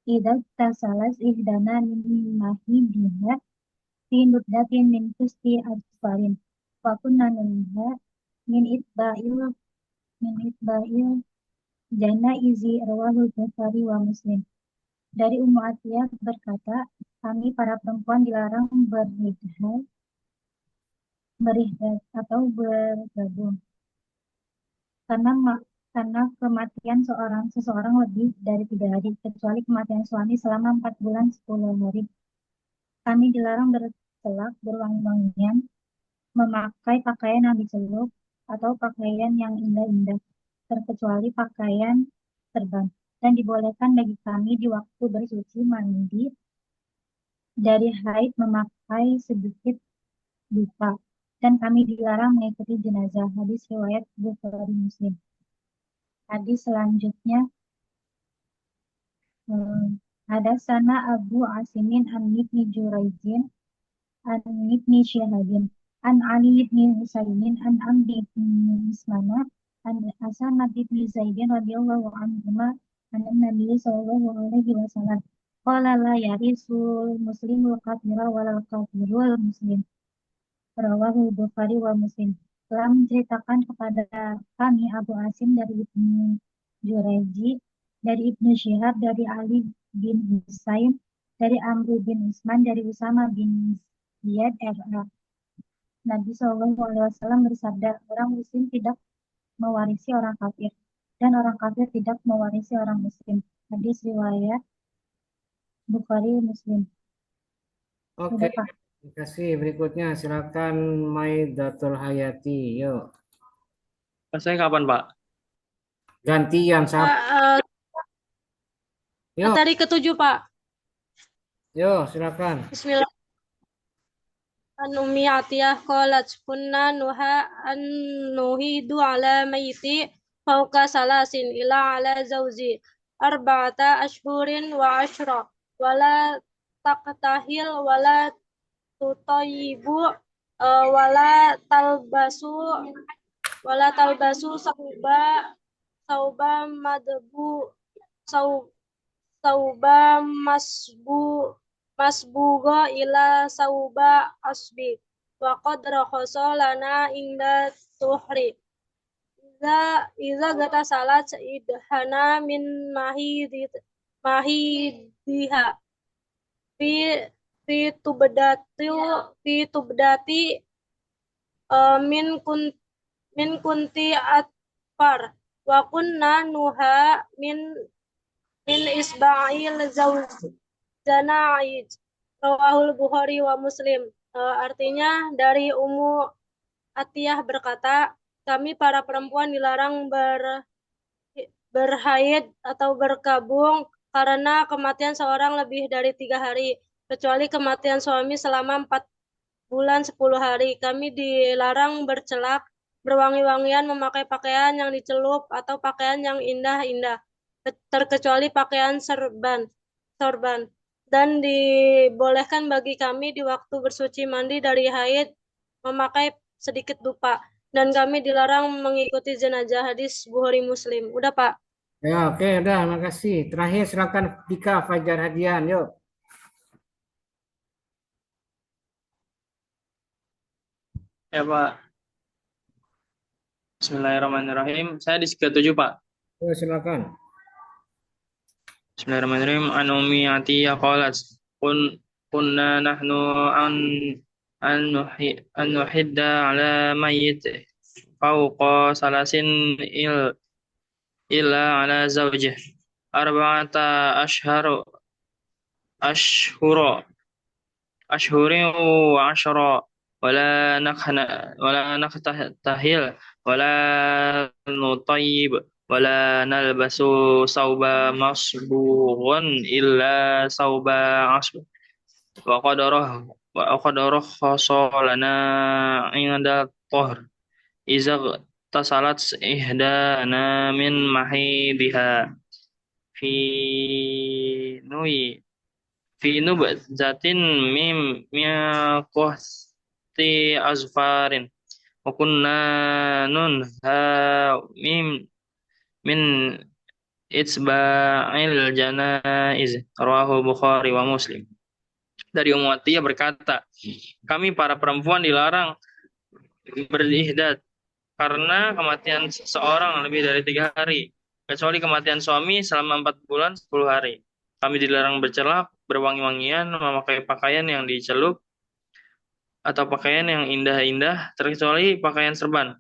idza tasalas ihdana min mahidiha fi nuddatin min kusti asfarin wa kunna nunha min itba'il janaizi rawahu Bukhari wa Muslim. Dari Ummu Atiyah berkata, kami para perempuan dilarang berihdad berihdad atau bergabung. Karena kematian seseorang lebih dari 3 hari, kecuali kematian suami selama 4 bulan 10 hari. Kami dilarang bercelak, berwangi-wangian, memakai pakaian yang dicelup, atau pakaian yang indah-indah, terkecuali pakaian serban. Dan dibolehkan bagi kami di waktu bersuci mandi dari haid memakai sedikit dupa. Dan kami dilarang mengikuti jenazah. Hadis riwayat Bukhari Muslim. Hadis selanjutnya, Hadatsana Abu Asimin an Ibni Jurayjin an Ibni Syihabin an Ali ibn Husainin an Amri ibn Ismana an Asama ibn Zaidin radhiyallahu anhuma an Nabi sallallahu alaihi wasallam qala la yarisul muslimul kafira walal kafirul muslim. Rawahu Bukhari wa Muslim. Telah menceritakan kepada kami Abu Asim dari Ibnu Jurayji, dari Ibnu Syihab, dari Ali bin Husain, dari Amr bin Usman, dari Usama bin Ziyad R.A. Nabi SAW bersabda, orang muslim tidak mewarisi orang kafir, dan orang kafir tidak mewarisi orang muslim. Hadis riwayat Bukhari Muslim. Oke, Sudah, Pak. terima kasih. Berikutnya silakan Maidatul Hayati. Yuk, Saya kapan, Pak? gantian siapa? Yuk, Materi ke-7, Pak. yuk silakan. Bismillah. An Ummi Atiyah qalat kunna nuha an nuhidu ala mayyiti fawqa salasin ila ala zawji arba'ata ashhurin wa ashra wala taqtahil wala tutayyibu wala talbasu sauba madbu sauba masbuga ila sauba asbi wa qad rakhasa lana inda tuhri iza gata salat idhana min mahidiha fi tubdati min kunti atfar wa kunna nuha min isba'il Zana'id. Rawahul Bukhari wa Muslim. Artinya dari Ummu Atiyah berkata, kami para perempuan dilarang berhaid atau berkabung karena kematian seorang lebih dari 3 hari, kecuali kematian suami selama 4 bulan 10 hari. Kami dilarang bercelak, berwangi-wangian, memakai pakaian yang dicelup atau pakaian yang indah-indah, terkecuali pakaian sorban. Dan dibolehkan bagi kami di waktu bersuci mandi dari haid memakai sedikit dupa. Dan kami dilarang mengikuti jenazah. Hadis Bukhari Muslim. Udah, Pak? Ya, oke, udah, makasih. Terakhir silakan Dika Fajar Hadian, yuk. Ya, Pak. Bismillahirrahmanirrahim. Saya di ke-7, Pak. Ya, silakan. Bismillahirrahmanirrahim. An Ummi Atiyah qalat kunna nahnu an nuhidda ala mayyit fawqa salasin illa ala zawjih arba'ata ashhurin wa ashra wala nakhtahil wala nutayyib wala nalbasu sauba masbughun illa sauba asb wa qadarah khasalana inda tohr iza tasalat ihdana min mahidiha fi nubzatin mim miqati azfarin wa kunna nunha min itsba'il janaiz. Rawahu Bukhari wa Muslim. Dari Ummu Atiyah berkata, kami para perempuan dilarang berihdad karena kematian seseorang lebih dari 3 hari, kecuali kematian suami selama 4 bulan 10 hari. Kami dilarang bercelak, berwangi-wangian, memakai pakaian yang dicelup atau pakaian yang indah-indah terkecuali pakaian serban.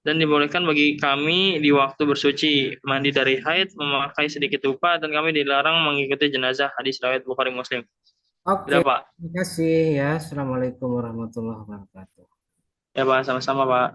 Dan dibolehkan bagi kami di waktu bersuci mandi dari haid memakai sedikit dupa dan kami dilarang mengikuti jenazah. Hadis riwayat Bukhari Muslim. Oke, Sudah Pak? terima kasih ya. Assalamualaikum warahmatullahi wabarakatuh. Ya Pak, sama-sama Pak.